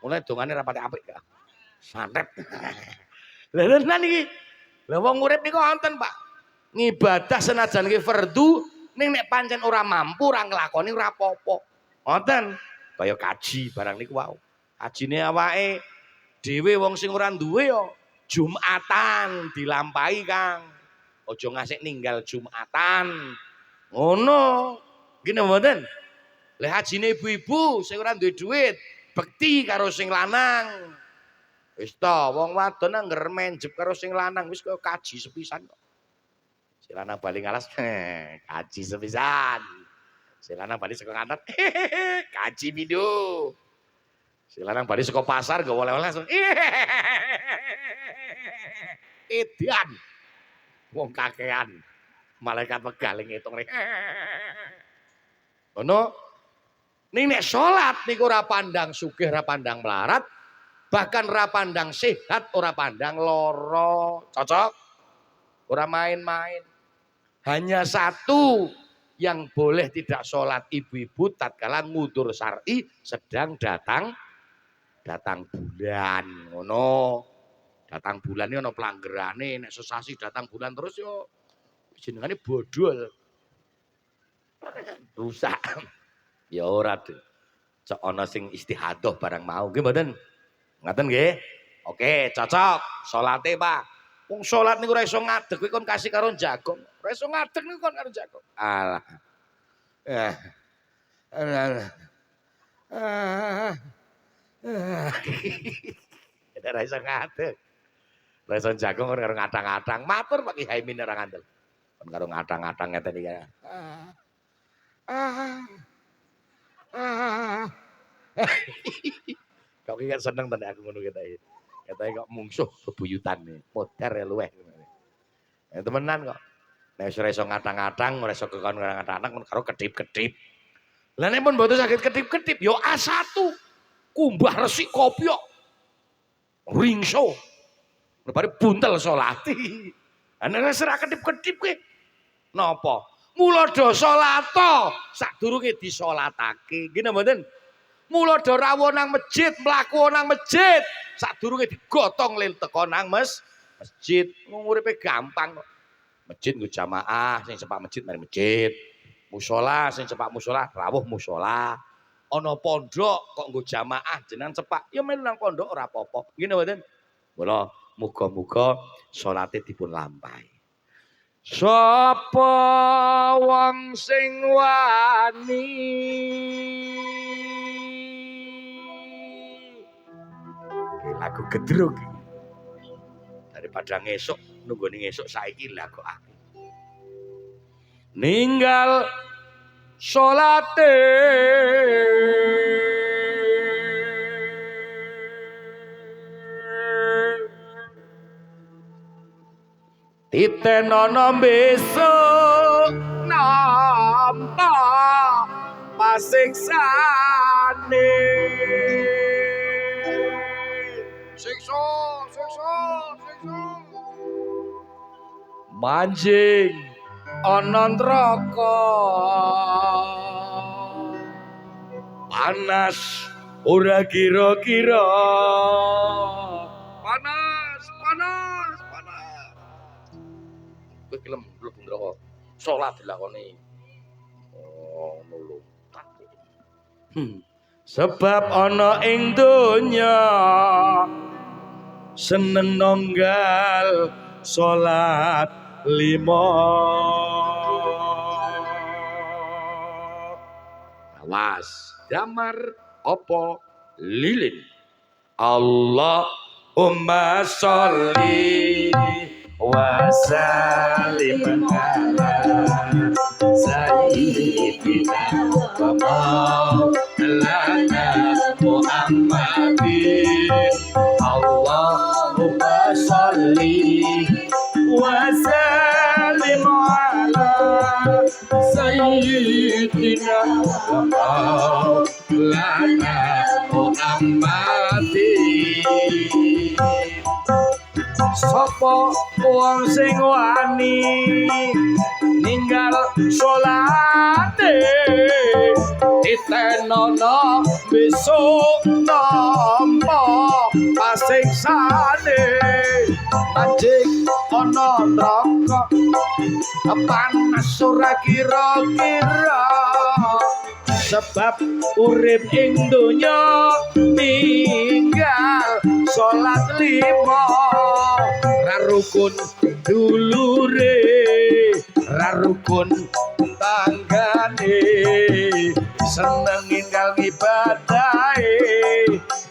Mulane dongane ora patek apik ya. Santet. Lah tenan iki. Lah wong urip niku wonten, Pak. Ngibadah senajan ki fardu ning nek pancen ora mampu ora nglakoni ora apa-apa. Wonten kaya kaji barang niku wau. Kajine awake dhewe wong sing ora duwe ya Jumatan dilampahi, Kang. Aja ngasih ninggal Jumatan. Ngono. Gini mboten. Lek hajine ibu-ibu sing ora duwe duit, bekti karo sing lanang. Wis ta, wong wadon angger menjep karo sing lanang wis kaya kaji sepisan kok. Si lanang bali ngalas, kaji sepisan. Si lanang bali saka kantor, kaji pindho. Si lanang bali saka pasar nggawa oleh-oleh langsung, edan. Wong kakean. Malaikat megaling ngitung rek. Ngono. Ning nek salat niku ora pandang sugih, ora pandang melarat, bahkan ora pandang sehat, ora pandang lara. Cocok? Ora main-main. Hanya satu yang boleh tidak sholat ibu-ibu tatkala ngudur syar'i sedang datang bulan. Ngono. Datang bulan ini ana pelanggerane, nek sesasi datang bulan terus yo jenengane bodol. Rusak. Ya ora, cok ana sing istihadah barang mau. Nggih mboten? Ngaten nggih? Oke, cocok. Salate, Pak. Wong salat niku ora iso ngadeg kuwi kon kasih karo jagung. Ora iso ngadeg niku kon karo jagung. Alah. Ora iso ngadeg. Ora iso jagung kon karo ngadang-adang. Matur Pak Kiai Min ora ngandel. Kon karo ngadang-adang ngeten iki. Kok iki kan seneng tenan aku ngono ketae. Ketae kok mungsuh bebuyutan nih. Modar ya luweh. Ya temenan kok. Nek wis ora iso ngadang-adang, ora iso kekon ngadang-adang karo kedip-kedip. Lah nek pun mboten saged kedip-kedip yo A1. Kumbah resik kopi kok. Ringso. Lepare buntel salati. Ana wis ora kedip-kedip kuwi. Napa? Mula do salata sadurunge disalatake. Nggih mboten? Mula do rawuh nang masjid, mlaku nang masjid sadurunge digotong lil teko nang masjid. Wong uripe gampang kok. Masjid nggo jamaah, sing sepak masjid mari masjid. Mushola sing sepak mushola rawuh mushola. ana pondok kok nggo jamaah jenengan cepak ya melu nang pondok ora apa-apa. Ngene mboten? Mula muga-muga salate dipun lampahi. Sapa wong sing wani lagu gedruk daripada ngesuk nunggu ngesuk saiki lagu aku ninggal salate titenono besok nampa pasiksane siksa manjing ana neraka panas ora kira-kira panas kowe gelem mlebu neraka salat dilakoni nulung sebab ana ing donya seneng nonggal salat 5 awas damar apa lilin Allahumma sholli wa sallim ala sayyidina wa maulana Muhammadin Allahumma sholli wa sallim ala sayyidina wa maulana Muhammadin sapa wong sing wani ninggal salate ditenono besok nampa pasiksane manjing ana neraka panas ora kira-kira sebab urip ing donya ninggal salat 5 ra rukun dulure ra rukun tanggane seneng ninggal ibadahe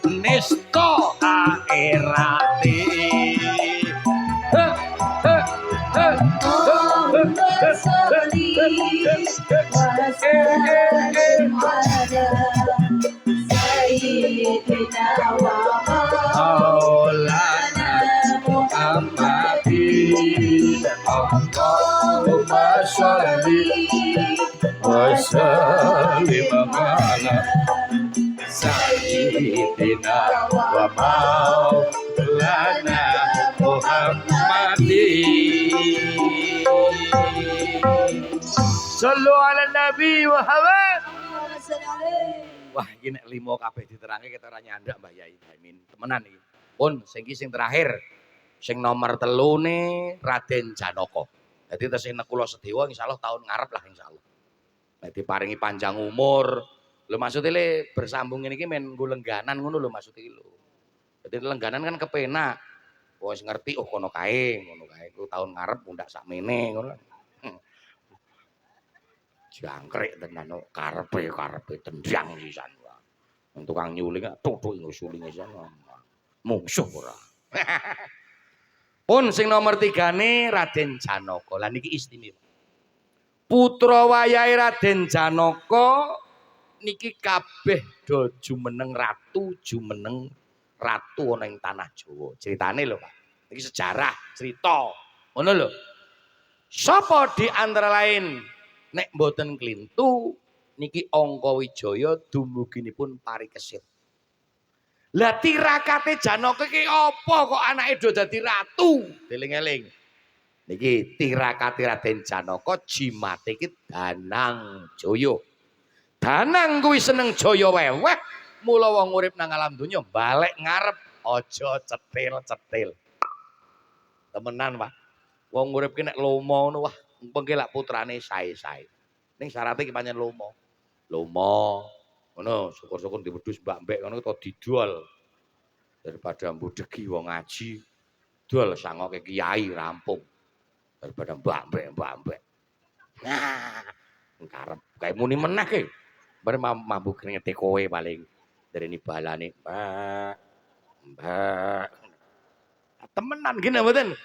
nista akhirate Sayyidina wa maulana Muhammadin Allahumma sholli wa sallim ala Sayyidina wa maulana Muhammadin Sallu ala Nabi Muhammad. Wah, iki nek 5 kabeh diterangke kita ora nyandak Mbah Yai. Amin. Temenan iki. Pun sing iki sing terakhir. Sing nomor 3 ne Raden Janaka. Dadi tesih Nekula Sedewa insyaallah tahun ngarep lah insyaallah. Nek diparingi panjang umur. Lho maksud le bersambung ngene iki men nggo lengganan ngono lho maksud iki lho. Dadi lengganan kan kepenak. Wis ngerti oh kono kae ku tahun ngarep mundak sakmene ngono. Jangkrik tenan karepe tendang sisan. Wong tukang nyuling tutuk ngusuling sisan. Mungsuh ora. Pun sing nomor 3 ne Raden Janaka. Lah niki istimewa. Putra wayahe Raden Janaka niki kabeh do jumeneng ratu ana ing tanah Jawa. Ceritane lho, Pak. Niki sejarah, cerita. Ngono lho. Sapa di antara lain nek mboten klintu niki Angka Wijaya dumuginipun parikesit. Lah tirakate Janaka iki apa kok anake do dadi ratu? Eling-eling. Niki tirakate Raden Janaka jimate iki Danang Jaya. Danang kuwi seneng jaya weweh, mula wong urip nang alam donya balik ngarep aja cetil-cetil. Temenan, Pak. Wong urip ki nek lomo ngono wah Mengke lak putrane sae-sae. Ning syaraté ki pancen lomo. Lomo, Ngono, syukur-syukur diwedhus mbak-mbek ngono to didol. Daripada mbudegi wong ngaji, dol sangoke kiai rampung. Daripada mbak-mbek. Nah, karep kae muni meneh ke. Bare mambu kringete kowe paling dereni balane, Mbak. Mbak. Temenan gini mboten?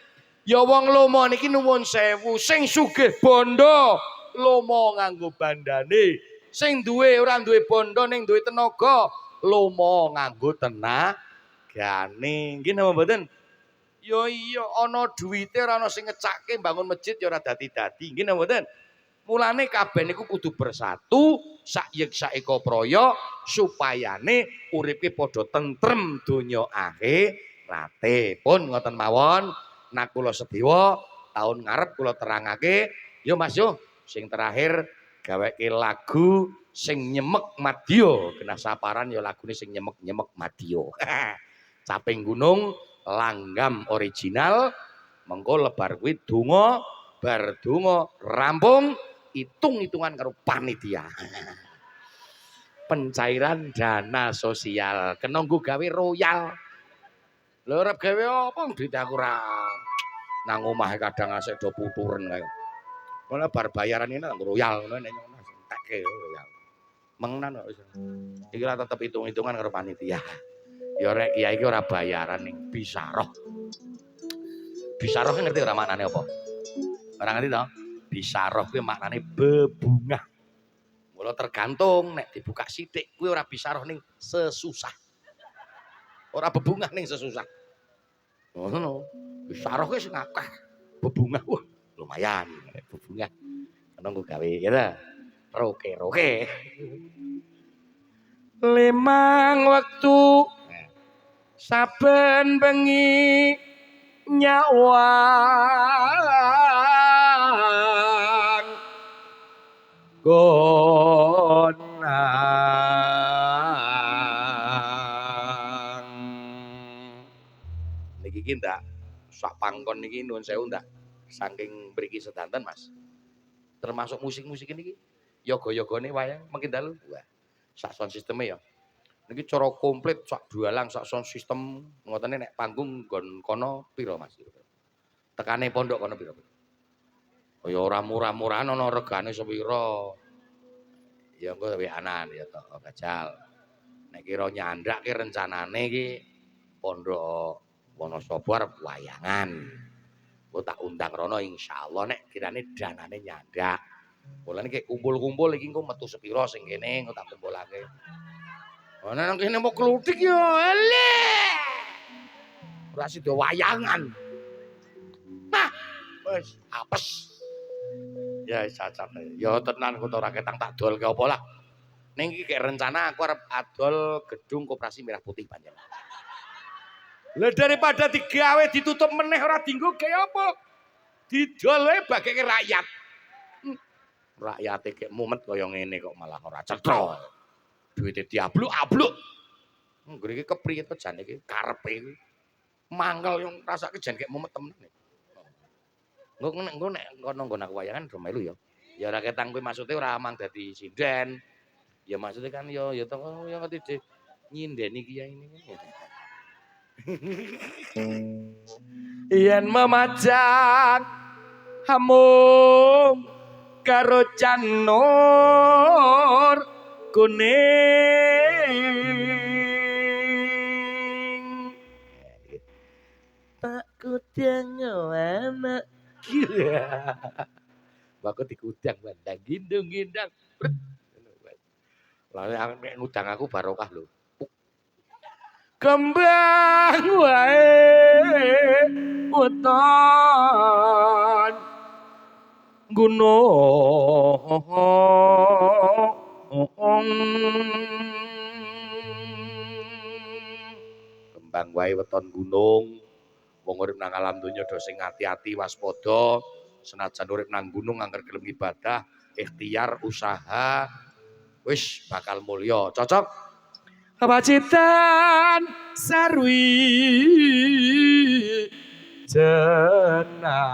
Ya wong lomo niki nuwun sewu, sing sugih bondo lomo nganggo bandane. Sing duwe ora duwe bondo ning duwe tenaga, lomo nganggo tenagane. Nggih napa mboten? Ya iya ana duwite ora ana sing ngecakke bangun masjid ya ora dadi-dadi. Nggih napa mboten? Mulane kabeh niku kudu bersatu, sakyek-saeka praya supayane uripe padha tentrem donya akhirate. Pun ngoten mawon, nak kula sedewa taun ngarep kula terangake, yo Mas yo, sing terakhir gaweke lagu sing nyemek madya, genah saparan ya lagune sing nyemek-nyemek madya. Caping gunung langgam original, mengko lebar kuwi donga, bar donga rampung hitung-hitungan karo panitia. Pencairan dana sosial kena nggo gawe royal. Lho arep gawe apa duit aku ora nang omah kadang asik do puturen kae. Malah bar bayaran ini nang royal ngono nek ngono entekke royal. Mengenan kok wis. Iki ora tetep hitung-hitungan karo panitia. Ya rek kiai iki ora bayaran ning bisaroh. Bisaroh ngerti ora maknane apa? Ora ngerti to? Bisaroh kuwi maknane bebungah. Mula tergantung nek dibuka sithik kuwi ora bisaroh ning sesusah. Ora bebungah ning sesusah. Ngono. Bisaroh kuwi sing akeh. Bebungah wah lumayan bebungah. Kena nggo gawe ya ta. Roke-roke. Limang wektu saben bengi nyawang gonang niki ki ndak sak pangkon niki nuwun sewu ndak saking mriki sedanten Mas termasuk musik-musik niki yoga-yogane wayang mungkin dalu wah sak sound sisteme ya niki cara komplit sak dualang sak sound system ngotene nek panggung nggon kono pira Mas tekane pondok kono pira ya ora murah-murahan ana regane sepira ya engko weanan ya to Gajal nek kira nyandak ki rencanane ki pondok Wonosobo arep wayangan engko tak undang rono insyaallah nek kirane danane nyandak mulane ki kumpul-kumpul iki engko metu sepira sing kene engko tak kumpulake ana nang kene mau kluthik ya eleh ora sida wayangan nah wis apes ya cacat ya tenan kok ora ketang tak dol ke apa lah ning iki kek rencana aku arep adol gedung Koperasi Merah Putih panjenengan lah daripada digawe ditutup meneh ora dienggo gawe apa didol wae bageke rakyat rakyate kek mumet kaya ngene kok malah ora cetha duwite diabluk-abluk nggone iki kepriye to jan iki karepe iki mangkel yang rasake jan kek mumet temen engko nek kono nggon aku wayangan do melu ya. Ya ora ketang kuwi maksude ora amang dadi sinden. Ya maksude kan ya to ya ngerti Dik. Nyindeni kiai ini. Yen memajang hamung karo janur kuning. Tak kudang anak gila. Bako dikudang bandang gindung-gindang. Lalu nek ngudang aku barokah lho. Kembang wae uton gunung kembang wae weton gunung wong urip nang alam donya do sing ati-ati waspada senajan urip nang gunung angger gelem ibadah ikhtiar usaha wis bakal mulya cocok pacitan sarwi jenang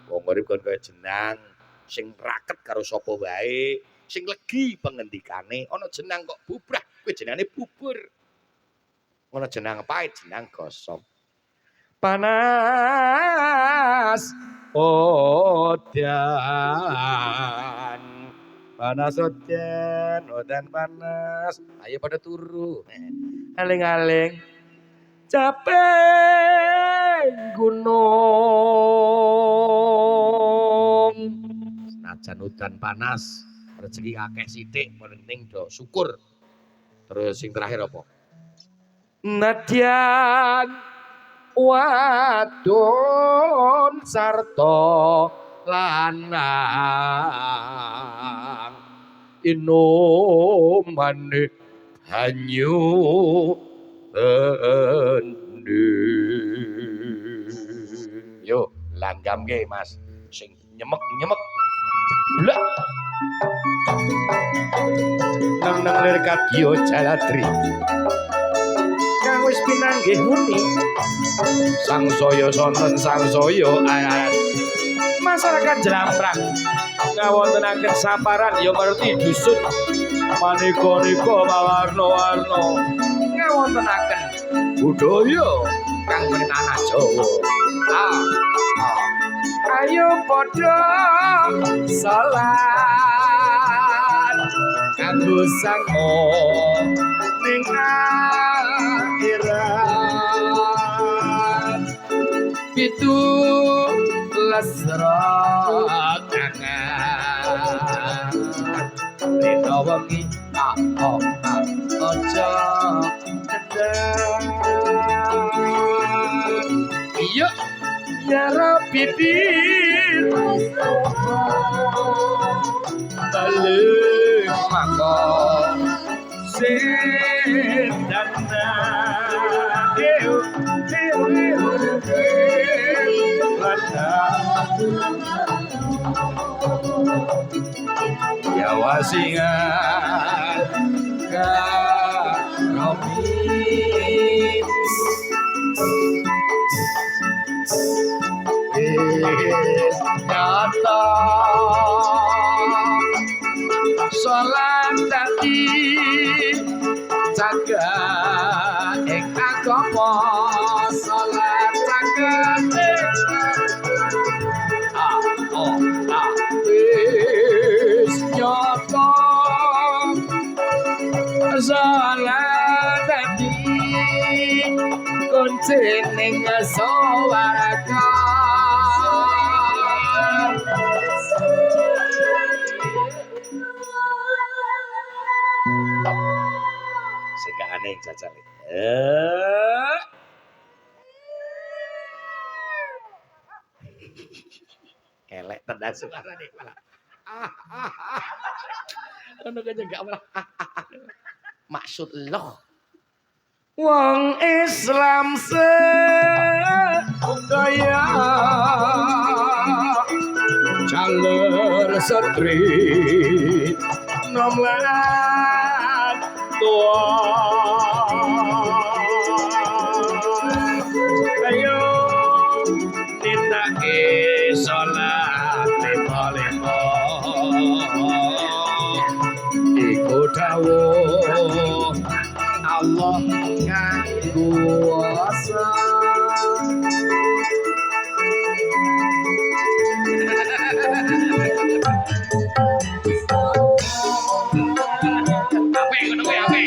wong urip kon kaya jenang sing raket karo sapa wae sing legi pengendikane ana jenang kok bubrah kuwi jenenge bubur. Ana jenang pait jenang gosong. Panas odan. Panas odan panas. Ayo pada turu. Aling-aling capek gunung. Senajan udan panas, rezeki akeh sithik penting do syukur. Terus sing terakhir apa? Nadyan wadon sarta lanang inomane banyu yo langgamke Mas sing nyemek-nyemek blak nang lir kadya jalatri kang wis pinanggih muni sangsaya sonten sangsaya arat masyarakat Jlamprang ngawontenaken saparan ya merti dusun maneka-neka mawarna-warna ngawontenaken budaya kang menanah Jawa. Ayo padha salat kanggo Sang ning akhirat pitu lesra kangen rena wengi aja kedang iya ya Rabbi bir balik maka sedana ya wasingan karomit nyata salat dadi jagat ing agama salat jagat wis nyata salat dadi kuncing ning swarga sing aneh jajal. Elek tenan suarane malah. Ono kaya gak malah. Maksud loh. Wong Islam sedaya jalur setri nomlan tua ayo tindake salat lima-lima iku dawuh Allah nganggo kuasa ape ngono kuwi ape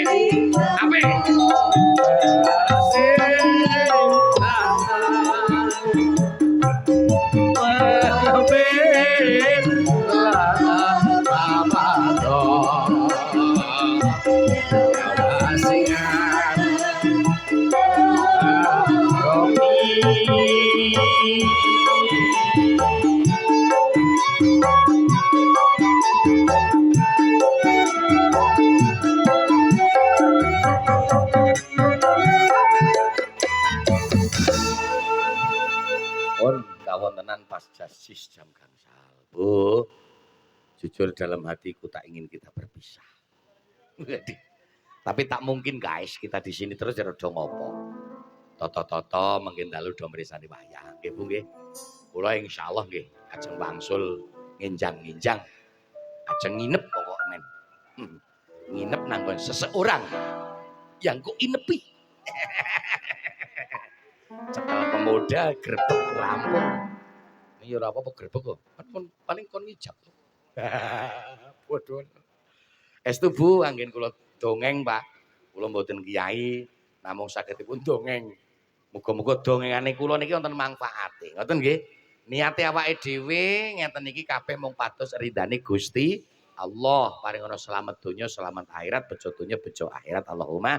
kawontenan pas jasis jam gangsal. Bu, jujur dalam hatiku tak ingin kita berpisah. Tapi tak mungkin guys, kita di sini terus ya do ngopo. Toto-toto mungkin dalu do mrisani wayang. Nggih Bu nggih. Kula insyaallah nggih ajeng wangsul nginjang-nginjang. Ajeng nginep pokok men Nginep nanggon seseorang yang ku inepi. Cekel pemuda grebek rampung. Ini ora apa-apa grebek kok. Paling kon ngijab. Bodoh. Estu Bu anggen kula dongeng, Pak. Kula mboten kiai, namung sagedipun dongeng. Muga-muga dongengane kula niki wonten manfaate. Ngoten nggih. Niate awake dhewe ngeten iki kabeh mung pados ridane Gusti Allah. Paringono selamat donya, selamat akhirat, bejo donya, bejo akhirat. Allahumma.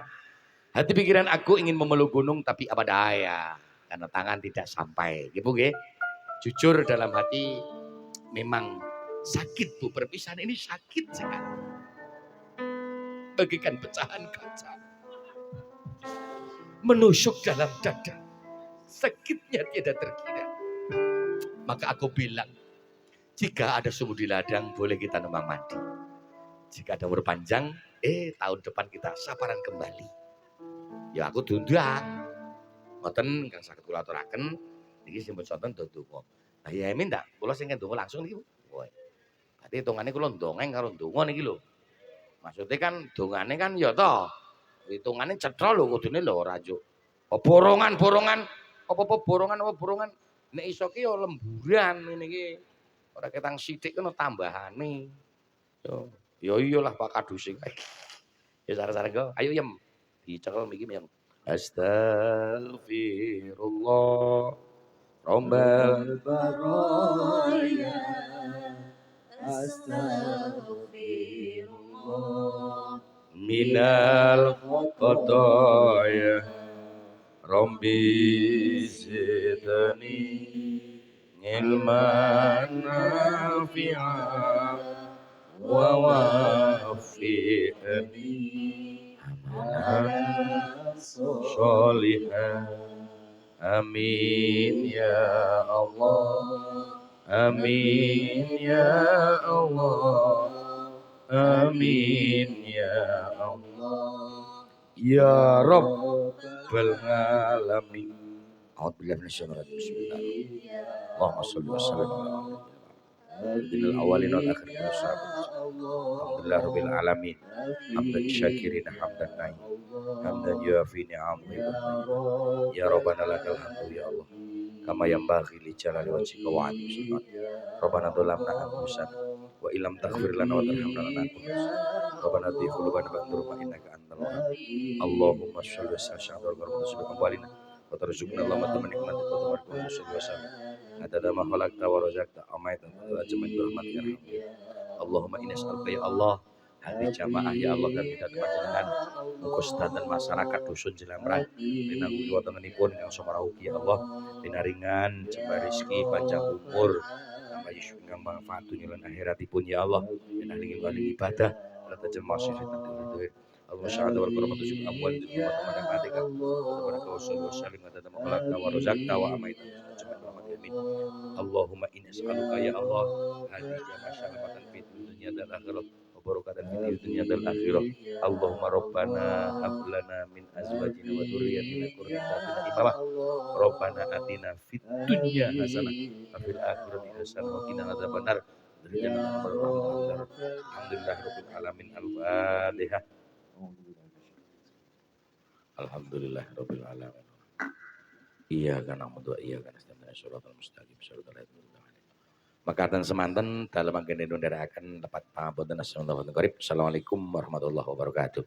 Hati pikiran aku ingin memeluk gunung tapi apa daya. Karena tangan tidak sampai. Nggih Bu nggih. Jujur dalam hati memang sakit Bu. Perpisahan ini sakit sekali. Bagikan pecahan kaca. Menusuk dalam dada. Sakitnya tidak terkira. Maka aku bilang, jika ada sumur di ladang, boleh kita numpang mandi. Jika ada umur panjang, tahun depan kita saparan kembali. Ya aku diundang. Ngoten kang saged kula aturaken, niki simpun sonten ndonga. Lah ya emin ndak? Kula sing ndonga langsung niki. Woi. Berarti hitungane kula ndongeng karo ndonga niki lho. Maksudnya kan dongane kan ya toh. Hitungane cetha lho kudune lho ora juk. Borongan-borongan apa-apa borongan. Nek iso ki ya lemburan ngene iki. Ora ketang sithik kena tambahane. Yo, ya iyalah Pak Kaduse kae. Ya sareng-sareng go. Ayo yem. Dicekel mriki yem. Astaghfirullah. Rombal baraya. Astaghfirullah. Minal khotoya. Rabbi zidni ilman nafi'a wa wafi'ni amalan sholihan. Amin ya Allah. Amin ya Allah. Amin ya Allah. Ya Rabbal Alamin. A'udzubillahi minasyaitonir rajim. Bismillahirrahmanirrahim. Allahumma shalli wa sallim ala Sayyidil awwalin wal akhirin. Alhamdulillah rabbil alamin. Hamdan syakirin hamdan naim. Hamdan yuafi ni'amahu. Ya Rabbana lakal hamdu ya Allah. Kama yanbaghi li jalali wajhika wa 'azimi sultanik. Rabbana dzalamna anfusana wa illam taghfir lana wa tarhamna lanakunanna. Rabbana ati qulubana ba'da innaka antal wahhab. Allahumma shalli wa sallim ala rasulika awwalina wa tarzuqna Allahumma tamannikna wa tabaraka wa salli wa sallim. Adada ma khalaqta wa razaqta amaita wa ajmain birahmatika ya Allahumma inna nas'aluka ya Allah hati jamaah ya Allah kami minta panjenengan muga sedanten masyarakat dusun Jelamrang pinanggung wontenipun yang samaraugi ya Allah pinaringan jembar rezeki panjang umur tambah ingkang manfaat dunya lan akhiratipun ya Allah pinaringan paling ibadah lan tajam masih nanti Allah syahada wal karamatu sib amwal di rumah teman matika tabaraka wa sallim wa tadama khalaqta wa razaqta wa amaita amin Allahumma inni as'aluka ya Allah hadijah masyarakat fid dunya dan akhirat wa barakatan fid dunya dan akhirat Allahumma rabbana hab lana min azwajina wa dzurriyyatina qurrata a'yun rabbana atina fid dunya hasanah wa fil akhirati hasanah wa qina adzabannar alhamdulillahirabbil alamin al-fatihah. Alhamdulillahirabbil alamin. Iyyaka na'budu wa iyyaka nasta'in shiratal mustaqim shiratal ladzina an'amta 'alaihim. Makaten semanten dalem anggen ndherekaken lepat pangapunten. Assalamualaikum warahmatullahi wabarakatuh.